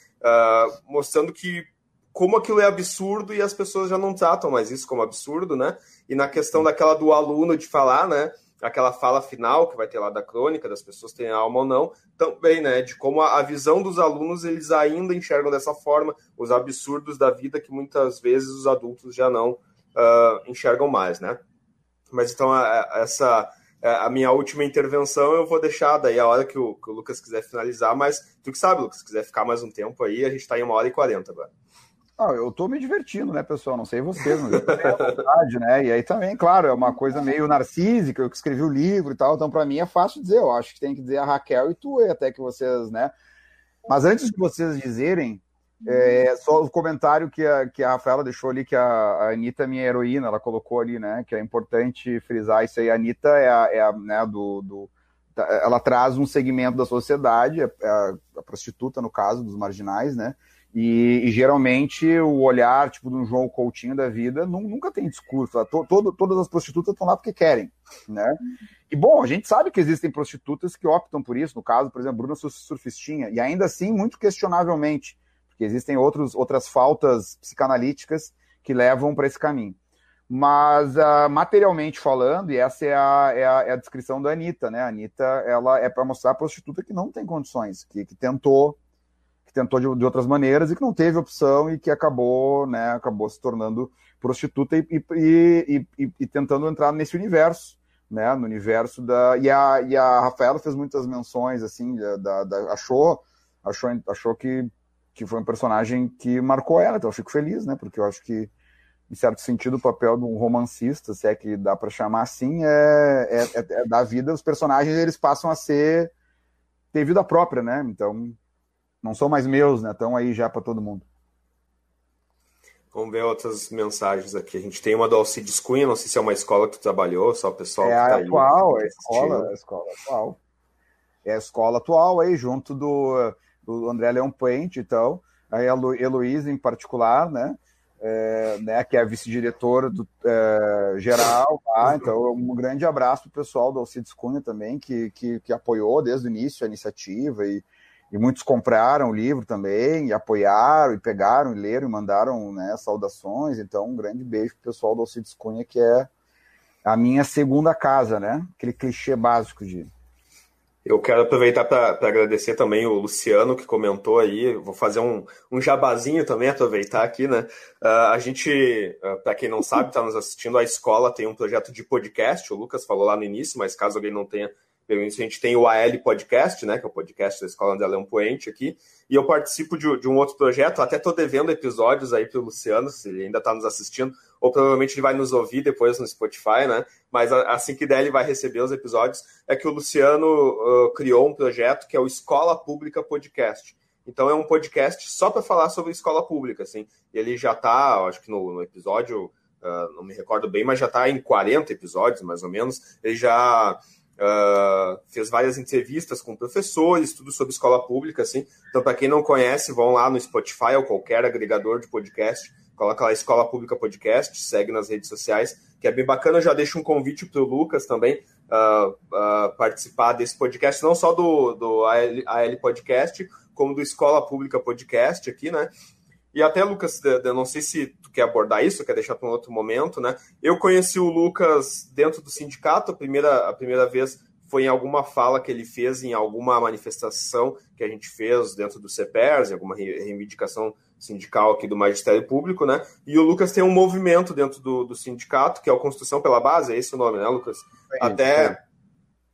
mostrando que como aquilo é absurdo e as pessoas já não tratam mais isso como absurdo, né? E na questão daquela do aluno de falar, né? Aquela fala final que vai ter lá da crônica, das pessoas terem alma ou não, também, né? De como a visão dos alunos, eles ainda enxergam dessa forma os absurdos da vida que muitas vezes os adultos já não enxergam mais, né? Mas então, essa a minha última intervenção eu vou deixar daí a hora que o Lucas quiser finalizar, mas tu que sabe, Lucas, se quiser ficar mais um tempo aí, a gente tá em 1h40 agora. Eu tô me divertindo, né, pessoal? Não sei vocês, mas eu tenho a vontade, né? E aí também, claro, é uma coisa meio narcísica, eu que escrevi o livro e tal, então para mim é fácil dizer, eu acho que tem que dizer a Raquel e tu, e até que vocês, né? Mas antes de vocês dizerem, só o comentário que a Rafaela deixou ali, que a Anitta é minha heroína, ela colocou ali, né? Que é importante frisar isso aí. A Anitta né, ela traz um segmento da sociedade, a prostituta, no caso, dos marginais, né? E geralmente o olhar, tipo, de um João Coutinho da vida nunca tem discurso. Todas as prostitutas estão lá porque querem, né? E, bom, a gente sabe que existem prostitutas que optam por isso. No caso, por exemplo, Bruna Surfistinha. E ainda assim, muito questionavelmente, porque existem outras faltas psicanalíticas que levam para esse caminho. Mas, materialmente falando, e essa é a descrição da Anitta, né? A Anitta, ela é para mostrar a prostituta que não tem condições, que tentou de outras maneiras e que não teve opção e que acabou se tornando prostituta e tentando entrar nesse universo, né? No universo e a Rafaela fez muitas menções, assim, achou que foi um personagem que marcou ela, então eu fico feliz, né? Porque eu acho que, em certo sentido, o papel de um romancista, se é que dá para chamar assim, é da vida, os personagens eles passam a ter vida própria, né? Então não são mais meus, né? Estão aí já para todo mundo. Vamos ver outras mensagens aqui. A gente tem uma do Alcides Cunha, não sei se é uma escola que tu trabalhou, só o pessoal que tá aí. É a escola atual. É a escola atual aí, junto do André Leão Puente, então. Aí a Heloísa, em particular, né? Que é a vice-diretora geral, tá? Então um grande abraço para o pessoal do Alcides Cunha também, que apoiou desde o início a iniciativa e muitos compraram o livro também, e apoiaram, e pegaram, e leram, e mandaram, né, saudações. Então, um grande beijo pro pessoal do Alcides Cunha, que é a minha segunda casa, né? Aquele clichê básico de... Eu quero aproveitar para agradecer também o Luciano, que comentou aí. Vou fazer um jabazinho também, aproveitar aqui, né? A gente, para quem não sabe, está nos assistindo, a escola tem um projeto de podcast. O Lucas falou lá no início, mas caso alguém não tenha pelo início, a gente tem o AL Podcast, né? Que é o podcast da Escola André Leão Poente aqui. E eu participo de um outro projeto. Até estou devendo episódios aí para o Luciano, se ele ainda está nos assistindo, ou provavelmente ele vai nos ouvir depois no Spotify, né? Mas assim que der, ele vai receber os episódios. É que o Luciano criou um projeto que é o Escola Pública Podcast. Então é um podcast só para falar sobre escola pública, assim. Ele já está, acho que no episódio, não me recordo bem, mas já está em 40 episódios, mais ou menos. Ele já fez várias entrevistas com professores, tudo sobre escola pública, assim. Então, para quem não conhece, vão lá no Spotify ou qualquer agregador de podcast, coloca lá Escola Pública Podcast, segue nas redes sociais, que é bem bacana. Eu já deixo um convite para o Lucas também participar desse podcast, não só do AL Podcast, como do Escola Pública Podcast aqui, né? E até, Lucas, eu não sei se tu quer abordar isso, quer deixar para um outro momento, né? Eu conheci o Lucas dentro do sindicato, a primeira vez foi em alguma fala que ele fez em alguma manifestação que a gente fez dentro do CEPERS, em alguma reivindicação sindical aqui do Magistério Público, né? E o Lucas tem um movimento dentro do sindicato, que é o Construção pela Base, é esse o nome, né, Lucas?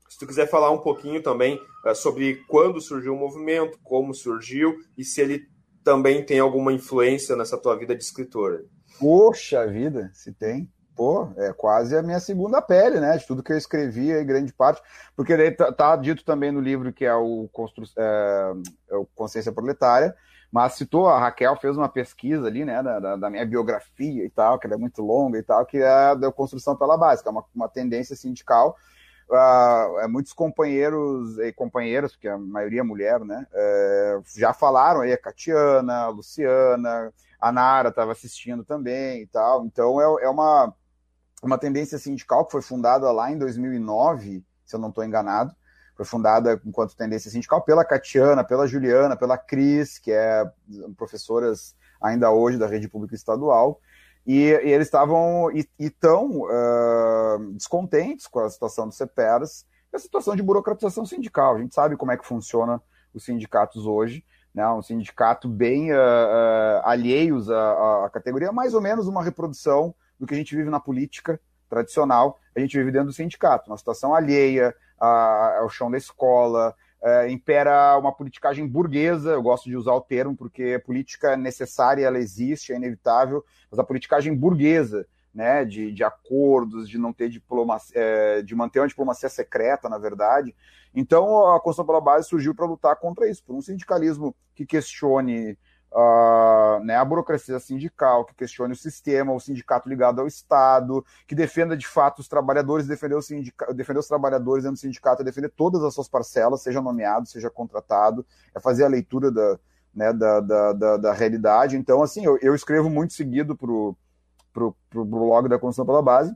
Se tu quiser falar um pouquinho também sobre quando surgiu o movimento, como surgiu, e se ele também tem alguma influência nessa tua vida de escritor. Poxa vida, se tem. Pô, é quase a minha segunda pele, né? De tudo que eu escrevi, aí, grande parte. Porque daí tá dito também no livro que é o Consciência Proletária, mas citou, a Raquel fez uma pesquisa ali, né, da minha biografia e tal, que ela é muito longa e tal, que é da Construção pela Base, que é uma tendência sindical. Muitos companheiros e companheiras, porque a maioria é mulher, né, já falaram aí, a Catiana, a Luciana, a Nara estava assistindo também e tal. Então é uma tendência sindical que foi fundada lá em 2009, se eu não estou enganado. Foi fundada enquanto tendência sindical pela Catiana, pela Juliana, pela Cris, que é professoras ainda hoje da rede pública estadual. E eles estavam tão descontentes com a situação do CEPERS, a situação de burocratização sindical. A gente sabe como é que funciona os sindicatos hoje, né? Um sindicato bem alheios à categoria, mais ou menos uma reprodução do que a gente vive na política tradicional, a gente vive dentro do sindicato, uma situação alheia ao chão da escola. Impera uma politicagem burguesa, eu gosto de usar o termo porque política é necessária, ela existe, é inevitável, mas a politicagem burguesa, né, de acordos, de não ter diplomacia, de manter uma diplomacia secreta, na verdade. Então a Construção pela Base surgiu para lutar contra isso, por um sindicalismo que questione né, a burocracia sindical, que questione o sistema, o sindicato ligado ao Estado, que defenda de fato os trabalhadores, defender os trabalhadores dentro do sindicato, é defender todas as suas parcelas, seja nomeado, seja contratado, é fazer a leitura da realidade. Então, assim, eu escrevo muito seguido pro blog da Construção pela Base.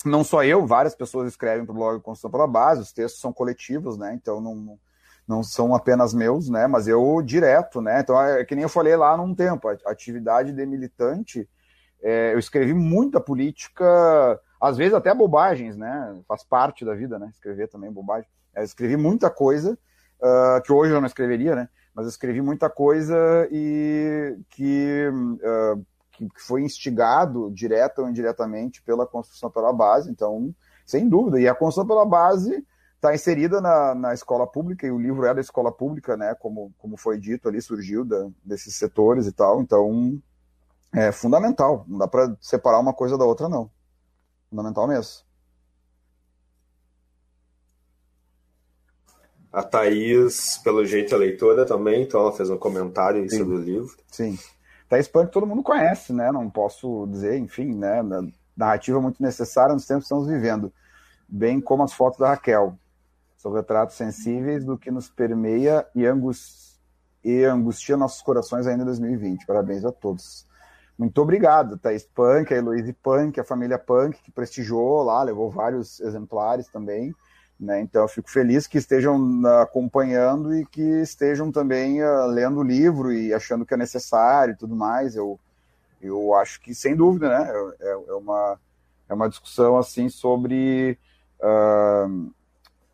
Não só eu, várias pessoas escrevem pro blog da Construção pela Base, os textos são coletivos, né? Então não são apenas meus, né? Mas eu direto, né? Então, que nem eu falei lá num tempo, a atividade de militante, eu escrevi muita política, às vezes até bobagens, né? Faz parte da vida, né? Escrever também bobagem. Eu escrevi muita coisa que hoje eu não escreveria, né? Mas eu escrevi muita coisa e que foi instigado, direta ou indiretamente, pela Construção pela Base. Então, sem dúvida. E a Construção pela Base está inserida na escola pública, e o livro é da escola pública, né, como foi dito ali, surgiu desses setores e tal. Então, é fundamental. Não dá para separar uma coisa da outra, não. Fundamental mesmo. A Thaís, pelo jeito, é leitora também, então ela fez um comentário aí sobre o livro. Sim. Thaís Punk todo mundo conhece, né? Não posso dizer, enfim, né? Narrativa muito necessária nos tempos que estamos vivendo. Bem como as fotos da Raquel. São retratos sensíveis do que nos permeia e angustia nossos corações ainda em 2020. Parabéns a todos. Muito obrigado, Thaís Punk, a Heloíse Punk, a família Punk, que prestigiou lá, levou vários exemplares também, né? Então eu fico feliz que estejam acompanhando e que estejam também lendo o livro e achando que é necessário e tudo mais. Eu acho que, sem dúvida, né? É uma discussão assim sobre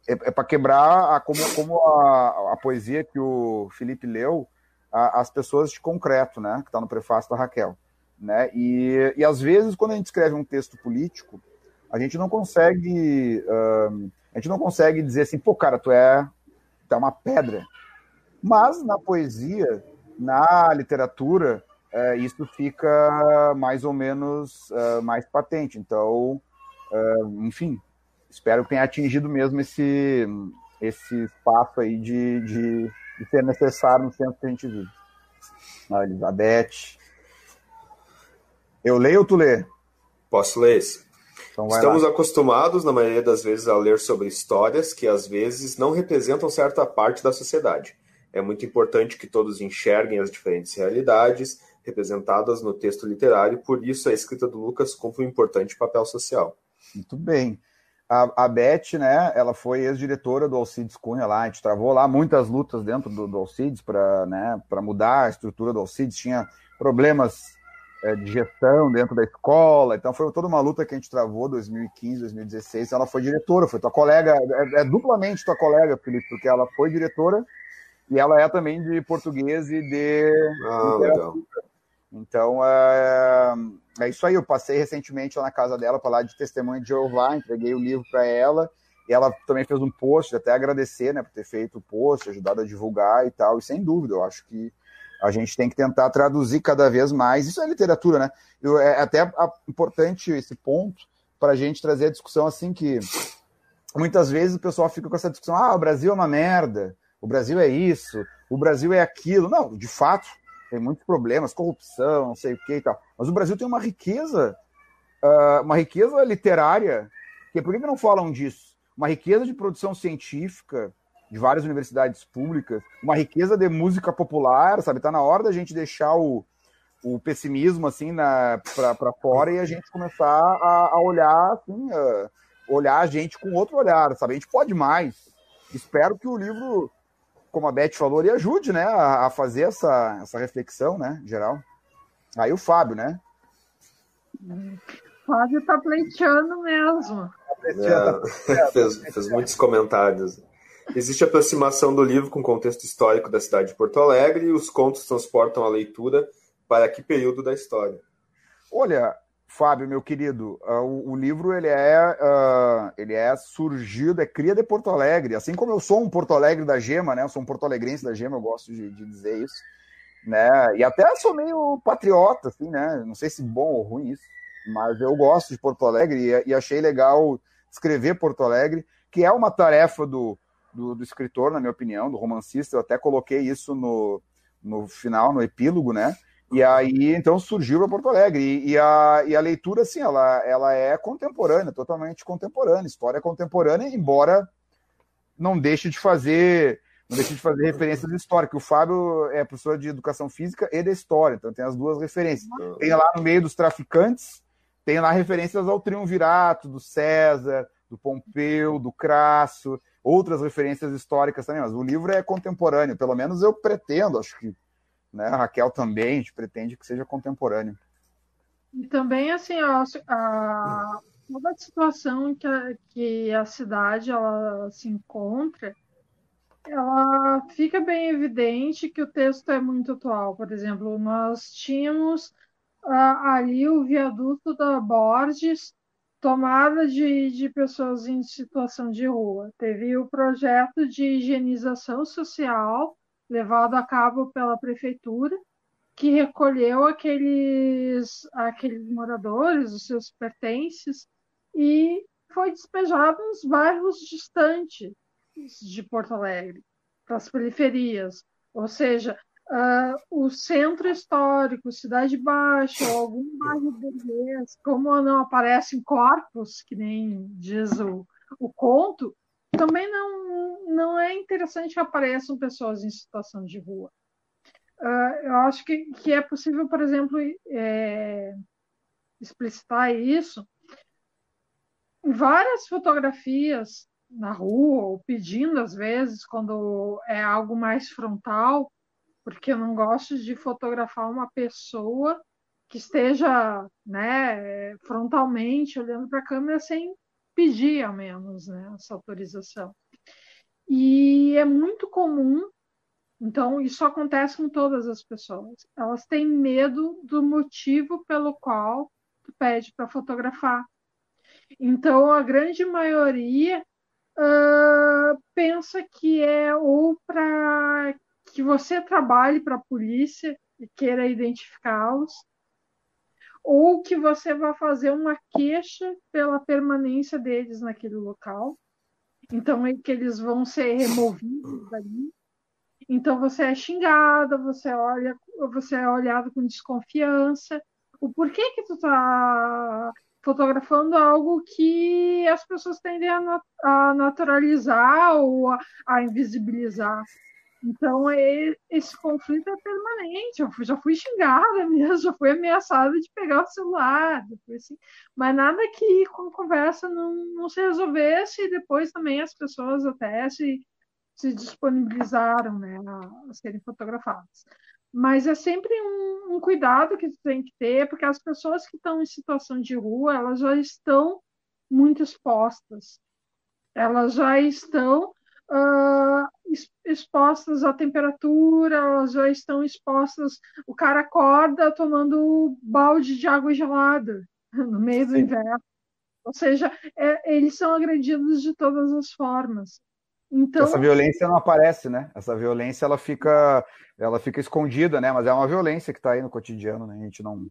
é para quebrar como a poesia que o Felipe leu, as pessoas de concreto, né? Que está no prefácio da Raquel. Né? E às vezes, quando a gente escreve um texto político, a gente não consegue dizer assim, pô, cara, tu é uma pedra. Mas na poesia, na literatura, isso fica mais ou menos mais patente. Então, enfim, espero que tenha atingido mesmo esse espaço aí de ser necessário no tempo que a gente vive. A Elizabeth. Eu leio ou tu lê? Posso ler esse? Então Estamos acostumados, na maioria das vezes, a ler sobre histórias que, às vezes, não representam certa parte da sociedade. É muito importante que todos enxerguem as diferentes realidades representadas no texto literário, por isso a escrita do Lucas cumpre um importante papel social. Muito bem. A Beth, né, ela foi ex-diretora do Alcides Cunha lá, a gente travou lá muitas lutas dentro do Alcides para mudar a estrutura do Alcides, tinha problemas de gestão dentro da escola, então foi toda uma luta que a gente travou 2015, 2016, ela foi diretora, foi tua colega, duplamente tua colega, Felipe, porque ela foi diretora e ela é também de português e de legal. Então, é isso aí, eu passei recentemente lá na casa dela para lá de Testemunha de Jeová, entreguei o livro para ela, e ela também fez um post, até agradecer, né, por ter feito o post, ajudado a divulgar e tal, e sem dúvida, eu acho que a gente tem que tentar traduzir cada vez mais. Isso é literatura, né? É até importante esse ponto para a gente trazer a discussão assim que muitas vezes o pessoal fica com essa discussão, o Brasil é uma merda, o Brasil é isso, o Brasil é aquilo. Não, de fato, tem muitos problemas, corrupção, não sei o que e tal. Mas o Brasil tem uma riqueza literária, que por que não falam disso? Uma riqueza de produção científica, de várias universidades públicas, uma riqueza de música popular, sabe? Tá na hora da gente deixar o pessimismo assim para fora e a gente começar a olhar assim, olhar a gente com outro olhar, sabe? A gente pode mais. Espero que o livro, como a Beth falou, ele ajude, né, a fazer essa reflexão, né, geral. Aí o Fábio, né? O Fábio tá pleiteando mesmo. Fez muitos comentários. Existe aproximação do livro com o contexto histórico da cidade de Porto Alegre e os contos transportam a leitura para que período da história? Olha, Fábio, meu querido, o livro ele é surgido, é cria de Porto Alegre, assim como eu sou um Porto Alegre da Gema, né? Eu sou um porto-alegrense da Gema, eu gosto de dizer isso, né? E até sou meio patriota, assim, né? Não sei se bom ou ruim isso, mas eu gosto de Porto Alegre e achei legal escrever Porto Alegre, que é uma tarefa do escritor, na minha opinião, do romancista. Eu até coloquei isso no final, no epílogo, né? E aí, então, surgiu para Porto Alegre. E a leitura, assim, ela é contemporânea, totalmente contemporânea, história contemporânea, embora não deixe de fazer referências históricas. O Fábio é professor de educação física e de história, então tem as duas referências. Tem lá no meio dos traficantes, tem lá referências ao Triunvirato, do César, do Pompeu, do Crasso, outras referências históricas também, mas o livro é contemporâneo, pelo menos eu pretendo, acho que, né, a Raquel também, a gente pretende que seja contemporâneo. E também, assim, toda a situação que a cidade ela se encontra, ela fica bem evidente que o texto é muito atual. Por exemplo, nós tínhamos ali o viaduto da Borges, tomada de pessoas em situação de rua. Teve o projeto de higienização social levado a cabo pela prefeitura, que recolheu aqueles moradores, os seus pertences, e foi despejado nos bairros distantes de Porto Alegre, para as periferias. Ou seja, o centro histórico, Cidade Baixa, ou algum bairro burguês, como não aparecem corpos, que nem diz o conto, também não é interessante que apareçam pessoas em situação de rua. Eu acho que é possível, por exemplo, explicitar isso em várias fotografias na rua, ou pedindo, às vezes, quando é algo mais frontal, porque eu não gosto de fotografar uma pessoa que esteja, né, frontalmente olhando para a câmera sem pedir, ao menos, né, essa autorização. E é muito comum, então isso acontece com todas as pessoas. Elas têm medo do motivo pelo qual tu pede para fotografar. Então a grande maioria pensa que é ou para que você trabalhe para a polícia e queira identificá-los, ou que você vai fazer uma queixa pela permanência deles naquele local. Então, é que eles vão ser removidos dali. Então, você é xingada, você é olhado com desconfiança. O porquê que tu tá fotografando algo que as pessoas tendem a naturalizar ou a invisibilizar? Então, esse conflito é permanente. Eu já fui xingada mesmo, já fui ameaçada de pegar o celular, assim. Mas nada que com conversa não se resolvesse, e depois também as pessoas até se disponibilizaram, né, a serem fotografadas. Mas é sempre um cuidado que tu tem que ter, porque as pessoas que estão em situação de rua, elas já estão muito expostas, elas já estão expostas à temperatura, elas já estão expostas. O cara acorda tomando balde de água gelada no meio do inverno. Ou seja, eles são agredidos de todas as formas. Então, essa violência não aparece, né? Essa violência ela fica escondida, né? Mas é uma violência que está aí no cotidiano, né? A gente não.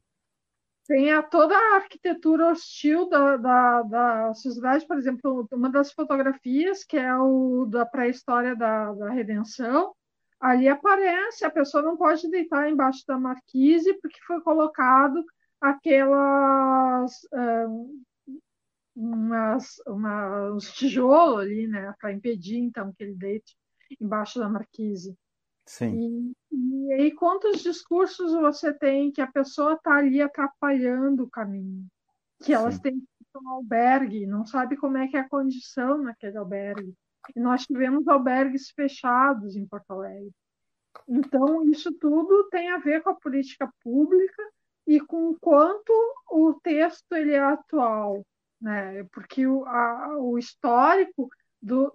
Tem toda a arquitetura hostil da sociedade. Por exemplo, uma das fotografias, que é o da pré-história da Redenção, ali aparece, a pessoa não pode deitar embaixo da marquise porque foi colocado aquelas uns tijolos ali, né, para impedir então que ele deite embaixo da marquise. Sim. E aí, quantos discursos você tem que a pessoa está ali atrapalhando o caminho? Que elas Sim. têm que ir para um albergue, não sabe como é que é a condição naquele albergue. E nós tivemos albergues fechados em Porto Alegre. Então, isso tudo tem a ver com a política pública e com o quanto o texto ele é atual, né? Porque o histórico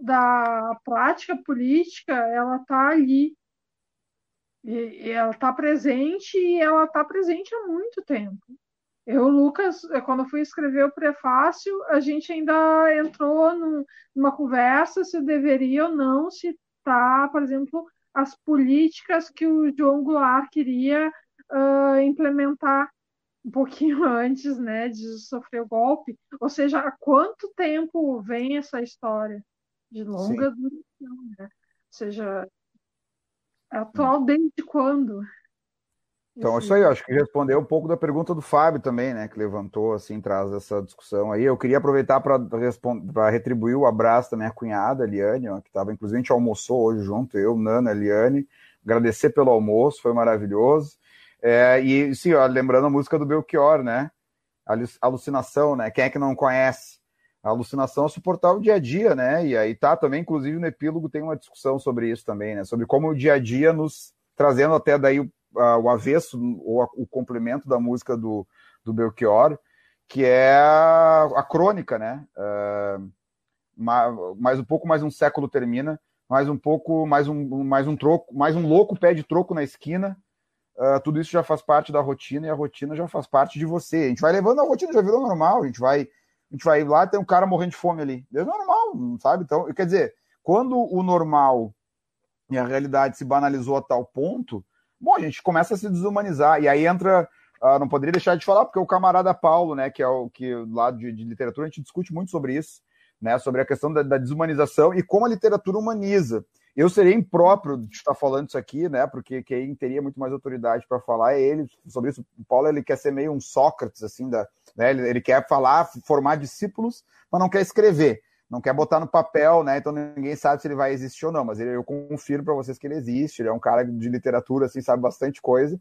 da prática política ela está ali. E ela está presente e ela está presente há muito tempo. Lucas, quando eu fui escrever o prefácio, a gente ainda entrou numa conversa se deveria ou não citar, por exemplo, as políticas que o João Goulart queria implementar um pouquinho antes, né, de sofrer o golpe. Ou seja, há quanto tempo vem essa história de Sim. longa duração, né? Ou seja, atual desde quando? Então, isso aí, eu acho que respondeu um pouco da pergunta do Fábio também, né, que levantou, assim, traz essa discussão aí. Eu queria aproveitar para retribuir o abraço da minha cunhada, Eliane, ó, que estava, inclusive, a gente almoçou hoje junto, eu, Nana, Eliane, agradecer pelo almoço, foi maravilhoso. E, sim, ó, lembrando a música do Belchior, né, Alucinação, né, quem é que não conhece? A alucinação é suportar o dia a dia, né, e aí tá também, inclusive, no epílogo tem uma discussão sobre isso também, né, sobre como o dia a dia nos trazendo até daí o avesso, ou o complemento da música do Belchior, que é a crônica, né? Mais um pouco mais um século termina, mais um troco, mais um louco pede troco na esquina. Tudo isso já faz parte da rotina e a rotina já faz parte de você. A gente vai levando a rotina, já virou normal. A gente vai lá, tem um cara morrendo de fome ali. É normal, sabe? Então, quer dizer, quando o normal e a realidade se banalizou a tal ponto, bom, a gente começa a se desumanizar. E aí entra, não poderia deixar de falar, porque o camarada Paulo, né, que é o que lá de literatura, a gente discute muito sobre isso, né, sobre a questão da desumanização e como a literatura humaniza. Eu seria impróprio de estar falando isso aqui, né, porque quem teria muito mais autoridade para falar é ele sobre isso. O Paulo, ele quer ser meio um Sócrates, assim, né, ele quer falar, formar discípulos, mas não quer escrever. Não quer botar no papel, né? Então ninguém sabe se ele vai existir ou não, mas eu confirmo para vocês que ele existe. Ele é um cara de literatura, assim, sabe bastante coisa.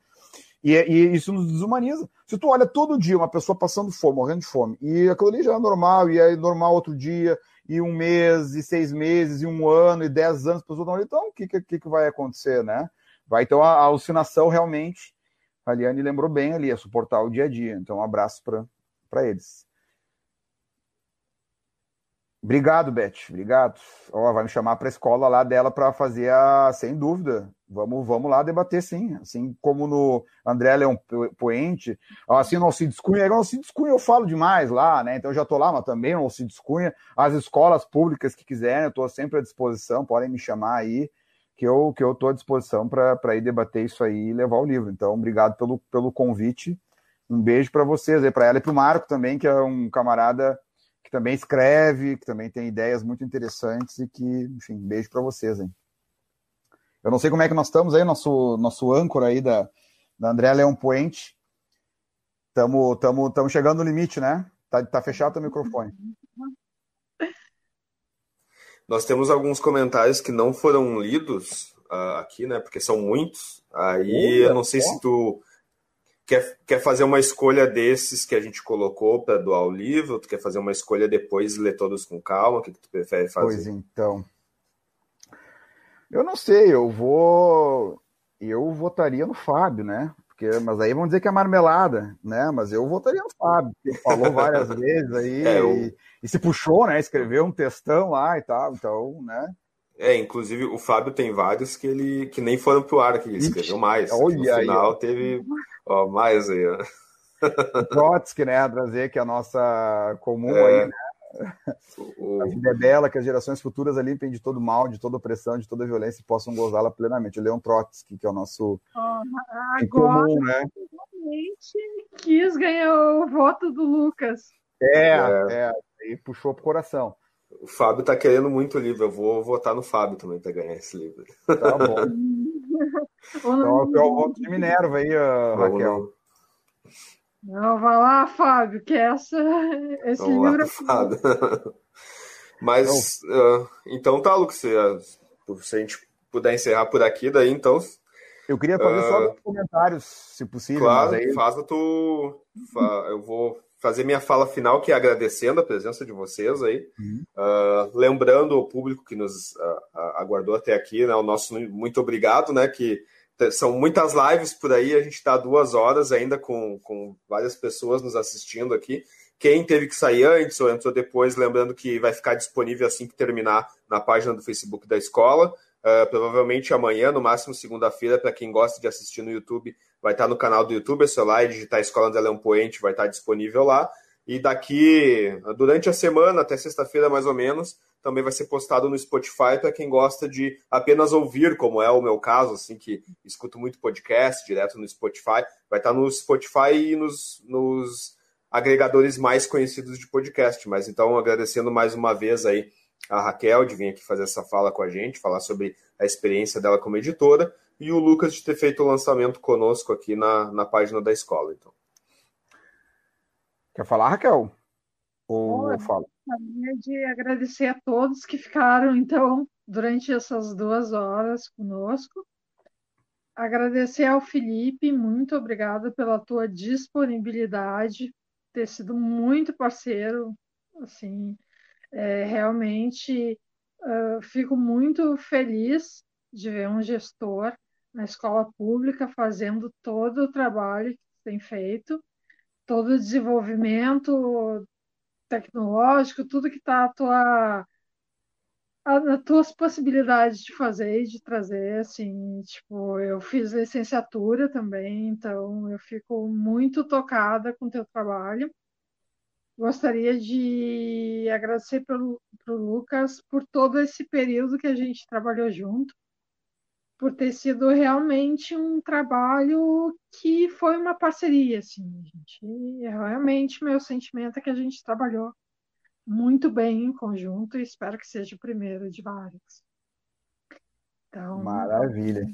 E isso nos desumaniza. Se tu olha todo dia uma pessoa passando fome, morrendo de fome, e aquilo ali já é normal, e é normal outro dia, e um mês, e 6 meses, e 1 ano, e 10 anos, as pessoas estão ali, então o que vai acontecer, né? Então a alucinação realmente, a Liane lembrou bem ali, é suportar o dia a dia. Então um abraço para eles. Obrigado, Beth. Obrigado. Ó, vai me chamar para a escola lá dela para fazer sem dúvida. Vamos lá debater, sim. Assim como no André Leão Poente, assim no Alcides Cunha. No Alcides Cunha eu falo demais lá, né? Então eu já estou lá, mas também no Alcides Cunha. As escolas públicas que quiserem, eu estou sempre à disposição. Podem me chamar aí, que eu estou à disposição para ir debater isso aí e levar o livro. Então, obrigado pelo convite. Um beijo para vocês, para ela e para o Marco também, que é um camarada que também escreve, que também tem ideias muito interessantes e que, enfim, beijo para vocês, hein? Eu não sei como é que nós estamos aí, nosso âncora aí da André Leão Poente. Estamos chegando no limite, né? Tá fechado o microfone. Nós temos alguns comentários que não foram lidos aqui, né? Porque são muitos. Aí eu não sei se tu quer fazer uma escolha desses que a gente colocou para doar o livro, tu quer fazer uma escolha depois e ler todos com calma, o que tu prefere fazer? Pois então. Eu não sei, eu votaria no Fábio, né? Mas aí vão dizer que é marmelada, né? Mas eu votaria no Fábio, que falou várias vezes aí e se puxou, né? Escreveu um textão lá e tal, então, né? Inclusive o Fábio tem vários que nem foram pro ar, que ele escreveu mais. Olha no final aí, teve mais aí, ó. O Trotsky, né? Trazer que a nossa comum aí, né? A vida é bela, que as gerações futuras limpem de todo mal, de toda opressão, de toda violência e possam gozá-la plenamente. O Leon Trotsky, que é o nosso agora, comum, né? Realmente quis ganhar o voto do Lucas. Aí puxou pro coração. O Fábio tá querendo muito o livro, eu vou votar no Fábio também para ganhar esse livro. Tá bom. Então eu voto de Minerva aí, Raquel. Não, vai lá, Fábio, que esse livro é Fábio. Mas, então tá, Lucas, se a gente puder encerrar por aqui, daí então... Eu queria fazer só alguns comentários, se possível. Claro, mas aí... eu vou fazer minha fala final, que é agradecendo a presença de vocês aí. Lembrando o público que nos aguardou até aqui, né, o nosso muito obrigado, né, que são muitas lives por aí, a gente está 2 horas ainda com várias pessoas nos assistindo aqui. Quem teve que sair antes ou entrou depois, lembrando que vai ficar disponível assim que terminar na página do Facebook da escola. Provavelmente amanhã, no máximo segunda-feira, para quem gosta de assistir no YouTube, vai estar no canal do YouTube, é só lá e digitar Escola André Leão Poente, vai estar disponível lá. E daqui, durante a semana, até sexta-feira mais ou menos, também vai ser postado no Spotify para quem gosta de apenas ouvir, como é o meu caso, assim, que escuto muito podcast direto no Spotify. Vai estar no Spotify e nos agregadores mais conhecidos de podcast. Mas então, agradecendo mais uma vez aí a Raquel de vir aqui fazer essa fala com a gente, falar sobre a experiência dela como editora, e o Lucas de ter feito o lançamento conosco aqui na página da escola. Então. Quer falar, Raquel? Ou eu falo? Gostaria de agradecer a todos que ficaram, então, durante essas 2 horas conosco. Agradecer ao Felipe, muito obrigada pela tua disponibilidade, ter sido muito parceiro, assim, realmente fico muito feliz de ver um gestor na escola pública fazendo todo o trabalho que tem feito, todo o desenvolvimento tecnológico, tudo que está as tuas possibilidades de fazer e de trazer, assim, tipo, eu fiz licenciatura também, então eu fico muito tocada com o teu trabalho. Gostaria de agradecer para o Lucas por todo esse período que a gente trabalhou junto, por ter sido realmente um trabalho que foi uma parceria, assim, gente. E realmente meu sentimento é que a gente trabalhou muito bem em conjunto e espero que seja o primeiro de vários. Então, maravilha.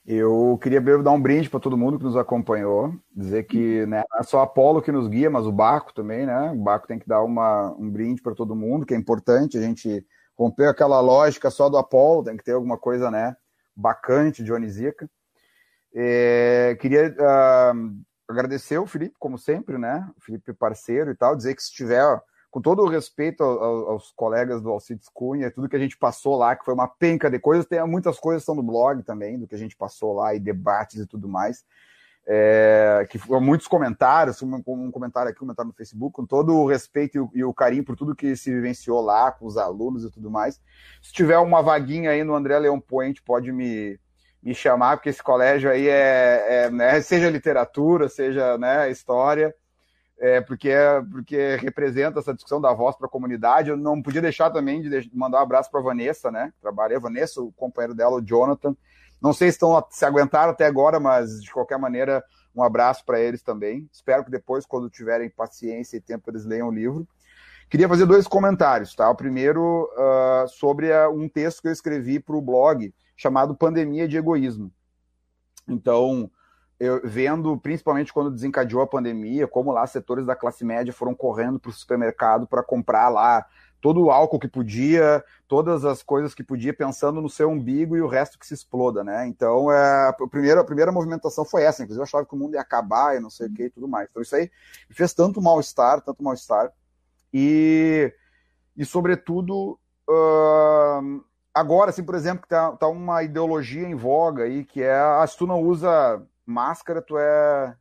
Eu queria dar um brinde para todo mundo que nos acompanhou, dizer que, né, não é só a Apolo que nos guia, mas o Baco também, né? O Baco tem que dar um brinde para todo mundo, que é importante a gente romper aquela lógica só do Apolo, tem que ter alguma coisa, né, bacante, Dionisica. Queria agradecer o Felipe, como sempre, né? O Felipe parceiro e tal, dizer que se tiver, com todo o respeito aos colegas do Alcides Cunha, tudo que a gente passou lá, que foi uma penca de coisas, tem muitas coisas que estão no blog também, do que a gente passou lá, e debates e tudo mais. que foram muitos comentários, um comentário aqui, um comentário no Facebook, com todo o respeito e o carinho por tudo que se vivenciou lá, com os alunos e tudo mais. Se tiver uma vaguinha aí no André Leão Point, pode me chamar, porque esse colégio aí né, seja literatura, seja, né, história, porque representa essa discussão da voz para a comunidade. Eu não podia deixar também de mandar um abraço para a Vanessa, né? Trabalhei a Vanessa, o companheiro dela, o Jonathan. Não sei se aguentaram até agora, mas de qualquer maneira, um abraço para eles também. Espero que depois, quando tiverem paciência e tempo, eles leiam o livro. Queria fazer 2 comentários, tá? O primeiro sobre um texto que eu escrevi para o blog chamado Pandemia de Egoísmo. Então, eu vendo, principalmente quando desencadeou a pandemia, como lá setores da classe média foram correndo para o supermercado para comprar lá todo o álcool que podia, todas as coisas que podia, pensando no seu umbigo e o resto que se exploda, né? Então, a primeira movimentação foi essa. Inclusive, eu achava que o mundo ia acabar e não sei o que e tudo mais. Então, isso aí me fez tanto mal-estar. E sobretudo, agora, assim, por exemplo, que tá uma ideologia em voga aí, que se tu não usa máscara, tu é,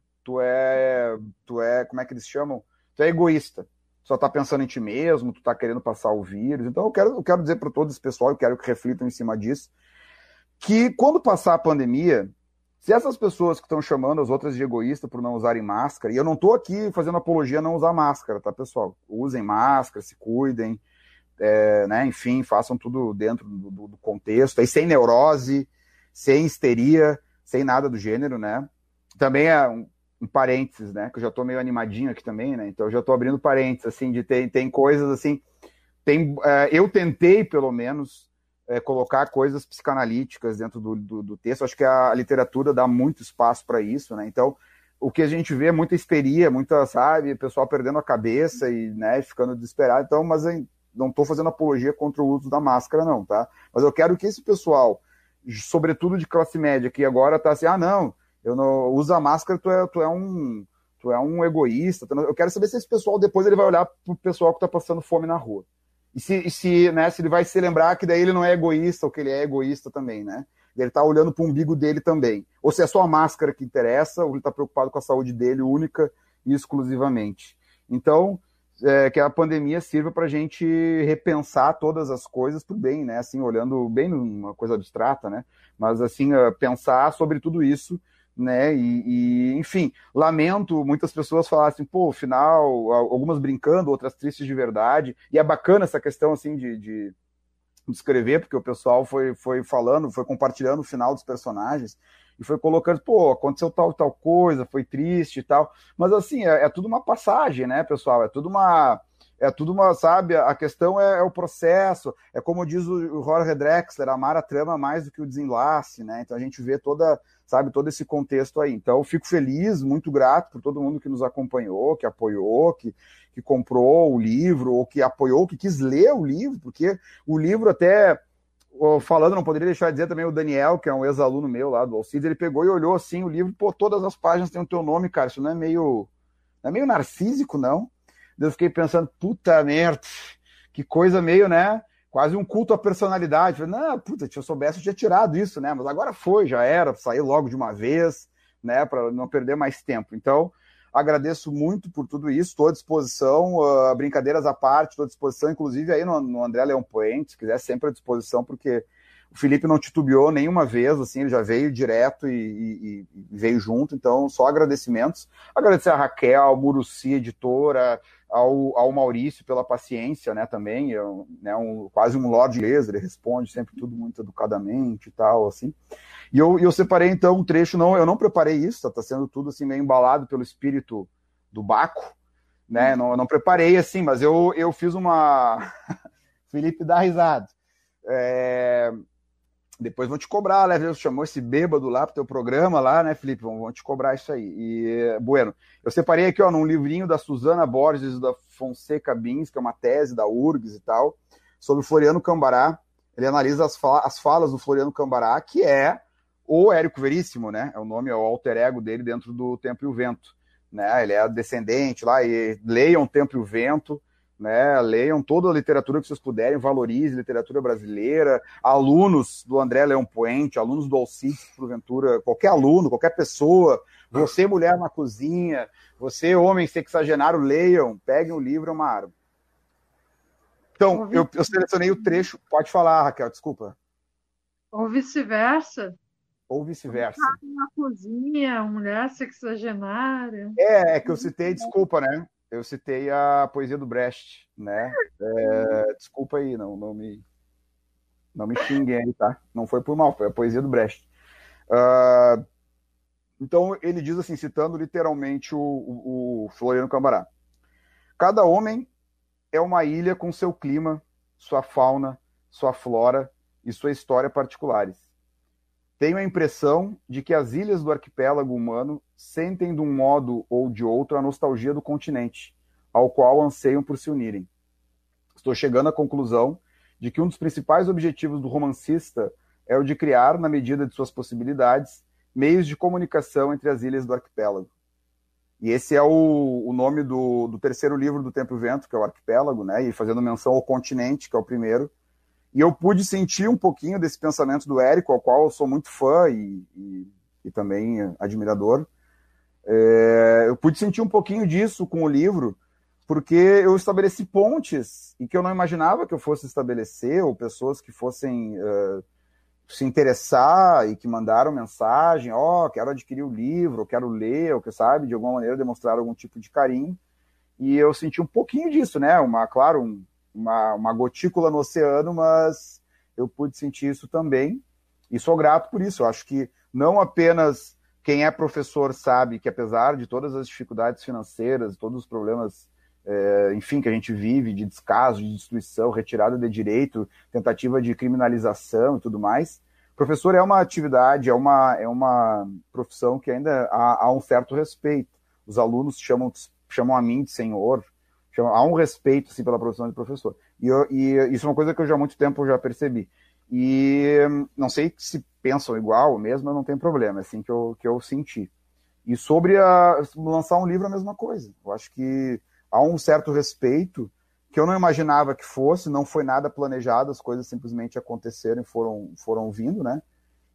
como é que eles chamam? Tu é egoísta. Só tá pensando em ti mesmo, tu tá querendo passar o vírus. Então eu quero dizer para todo esse pessoal, eu quero que reflitam em cima disso, que quando passar a pandemia, se essas pessoas que estão chamando as outras de egoísta por não usarem máscara, e eu não tô aqui fazendo apologia a não usar máscara, tá, pessoal? Usem máscara, se cuidem, né? Enfim, façam tudo dentro do contexto, aí sem neurose, sem histeria, sem nada do gênero, né? Também um parênteses, né, que eu já tô meio animadinho aqui também, né, então eu já tô abrindo parênteses, assim, de tem coisas, assim, eu tentei, pelo menos, colocar coisas psicanalíticas dentro do texto. Acho que a literatura dá muito espaço para isso, né, então o que a gente vê é muita histeria, sabe, pessoal perdendo a cabeça e, né, ficando desesperado, então, mas eu não tô fazendo apologia contra o uso da máscara, não, tá, mas eu quero que esse pessoal, sobretudo de classe média, que agora tá assim, não, eu não uso a máscara, tu é um egoísta. Eu quero saber se esse pessoal depois ele vai olhar pro pessoal que tá passando fome na rua. E se ele vai se lembrar que daí ele não é egoísta, ou que ele é egoísta também, né? Ele tá olhando pro umbigo dele também. Ou se é só a máscara que interessa, ou ele tá preocupado com a saúde dele única e exclusivamente. Então, que a pandemia sirva pra gente repensar todas as coisas pro bem, né? Assim, olhando bem numa coisa abstrata, né? Mas, assim, pensar sobre tudo isso, né, enfim, lamento muitas pessoas falassem, pô, final, algumas brincando, outras tristes de verdade, e é bacana essa questão, assim, de escrever, porque o pessoal foi falando, foi compartilhando o final dos personagens, e foi colocando, pô, aconteceu tal coisa, foi triste e tal, mas assim, é tudo uma passagem, né, pessoal, é tudo uma, sabe, a questão é o processo, é como diz o Jorge Drexler, amar a trama mais do que o desenlace, né, então a gente vê todo esse contexto aí. Então eu fico feliz, muito grato por todo mundo que nos acompanhou, que apoiou, que comprou o livro, ou que apoiou, que quis ler o livro, porque o livro até, falando, não poderia deixar de dizer também o Daniel, que é um ex-aluno meu lá do Alcides, ele pegou e olhou assim o livro, pô, todas as páginas têm o teu nome, cara, isso não é meio narcísico, não? Eu fiquei pensando, puta merda, que coisa meio, né, quase um culto à personalidade. Falei, não, puta, se eu soubesse eu tinha tirado isso, né, mas agora já era, saiu logo de uma vez, né, para não perder mais tempo. Então, agradeço muito por tudo isso, estou à disposição, brincadeiras à parte, estou à disposição, inclusive aí no André Leão Point, se quiser, sempre à disposição, porque o Felipe não titubeou nenhuma vez, assim, ele já veio direto e veio junto, então só agradecimentos. Agradecer a Raquel, ao Muruci, editora, ao Maurício pela paciência, né, também, quase um Lord inglês, ele responde sempre tudo muito educadamente e tal, assim. E eu separei, então, um trecho, eu não preparei isso, tá sendo tudo, assim, meio embalado pelo espírito do Baco, né, eu não preparei, assim, mas eu fiz uma... Felipe dá risada. Depois vão te cobrar, né? Você chamou esse bêbado lá pro teu programa lá, né, Felipe? Vão te cobrar isso aí. E, bueno, eu separei aqui, num livrinho da Suzana Borges e da Fonseca Bins, que é uma tese da URGS e tal, sobre o Floriano Cambará. Ele analisa as falas do Floriano Cambará, que é o Érico Veríssimo, né? É o nome, é o alter ego dele dentro do Tempo e o Vento, né? Ele é descendente lá, e leiam Tempo e o Vento, né? Leiam toda a literatura que vocês puderem, valorizem a literatura brasileira, alunos do André Leão Puente, alunos do Alcides, porventura, qualquer aluno, qualquer pessoa, você mulher na cozinha, você homem sexagenário, leiam, peguem o livro, é uma arma. Então, eu selecionei o trecho, pode falar, Raquel, desculpa. Ou vice-versa. Ou vice-versa. Na cozinha, mulher sexagenária. É que eu citei, desculpa, né? Eu citei a poesia do Brecht, né? Desculpa aí, não me xinguem aí, tá? Não foi por mal, foi a poesia do Brecht. Então, ele diz assim, citando literalmente o Floriano Cambará. Cada homem é uma ilha com seu clima, sua fauna, sua flora e sua história particulares. Tenho a impressão de que as ilhas do arquipélago humano sentem de um modo ou de outro a nostalgia do continente, ao qual anseiam por se unirem. Estou chegando à conclusão de que um dos principais objetivos do romancista é o de criar, na medida de suas possibilidades, meios de comunicação entre as ilhas do arquipélago. E esse é o nome do terceiro livro do Tempo e Vento, que é o Arquipélago, né? E fazendo menção ao continente, que é o primeiro. E eu pude sentir um pouquinho desse pensamento do Érico, ao qual eu sou muito fã e também admirador. Eu pude sentir um pouquinho disso com o livro, porque eu estabeleci pontes e que eu não imaginava que eu fosse estabelecer, ou pessoas que fossem se interessar e que mandaram mensagem, quero adquirir o livro, quero ler, ou que, sabe, de alguma maneira demonstrar algum tipo de carinho. E eu senti um pouquinho disso, né? Uma gotícula no oceano, mas eu pude sentir isso também, e sou grato por isso. Eu acho que não apenas quem é professor sabe que, apesar de todas as dificuldades financeiras, todos os problemas, enfim, que a gente vive, de descaso, de destruição, retirada de direito, tentativa de criminalização e tudo mais, professor é uma atividade, é uma profissão que ainda há um certo respeito. Os alunos chamam a mim de senhor, há um respeito assim, pela profissão de professor. E isso é uma coisa que eu já há muito tempo já percebi. E não sei se pensam igual mesmo, mas não tem problema, é assim que eu senti. E sobre lançar um livro, a mesma coisa. Eu acho que há um certo respeito que eu não imaginava que fosse, não foi nada planejado, as coisas simplesmente aconteceram e foram vindo, né?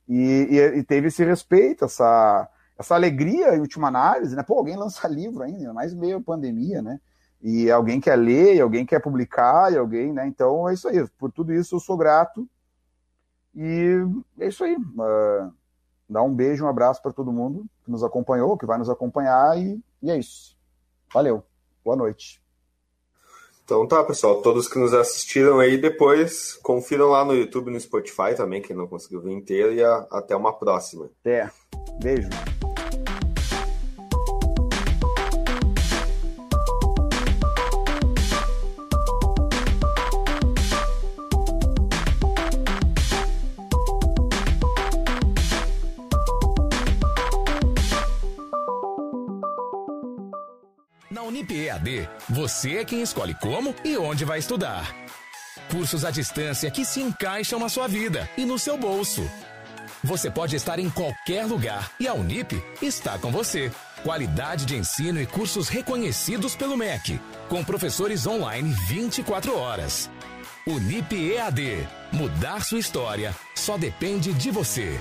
E teve esse respeito, essa alegria, em última análise, né? Pô, alguém lança livro ainda, mais meio pandemia, né? E alguém quer ler, e alguém quer publicar, e alguém, né? Então é isso aí. Por tudo isso eu sou grato. E é isso aí. Dá um beijo, um abraço para todo mundo que nos acompanhou, que vai nos acompanhar, e é isso. Valeu. Boa noite. Então tá, pessoal. Todos que nos assistiram aí, depois confiram lá no YouTube e no Spotify também, quem não conseguiu ver inteiro, e até uma próxima. Até. Beijo. Na Unip EAD, você é quem escolhe como e onde vai estudar. Cursos à distância que se encaixam na sua vida e no seu bolso. Você pode estar em qualquer lugar e a Unip está com você. Qualidade de ensino e cursos reconhecidos pelo MEC, com professores online 24 horas. Unip EAD. Mudar sua história só depende de você.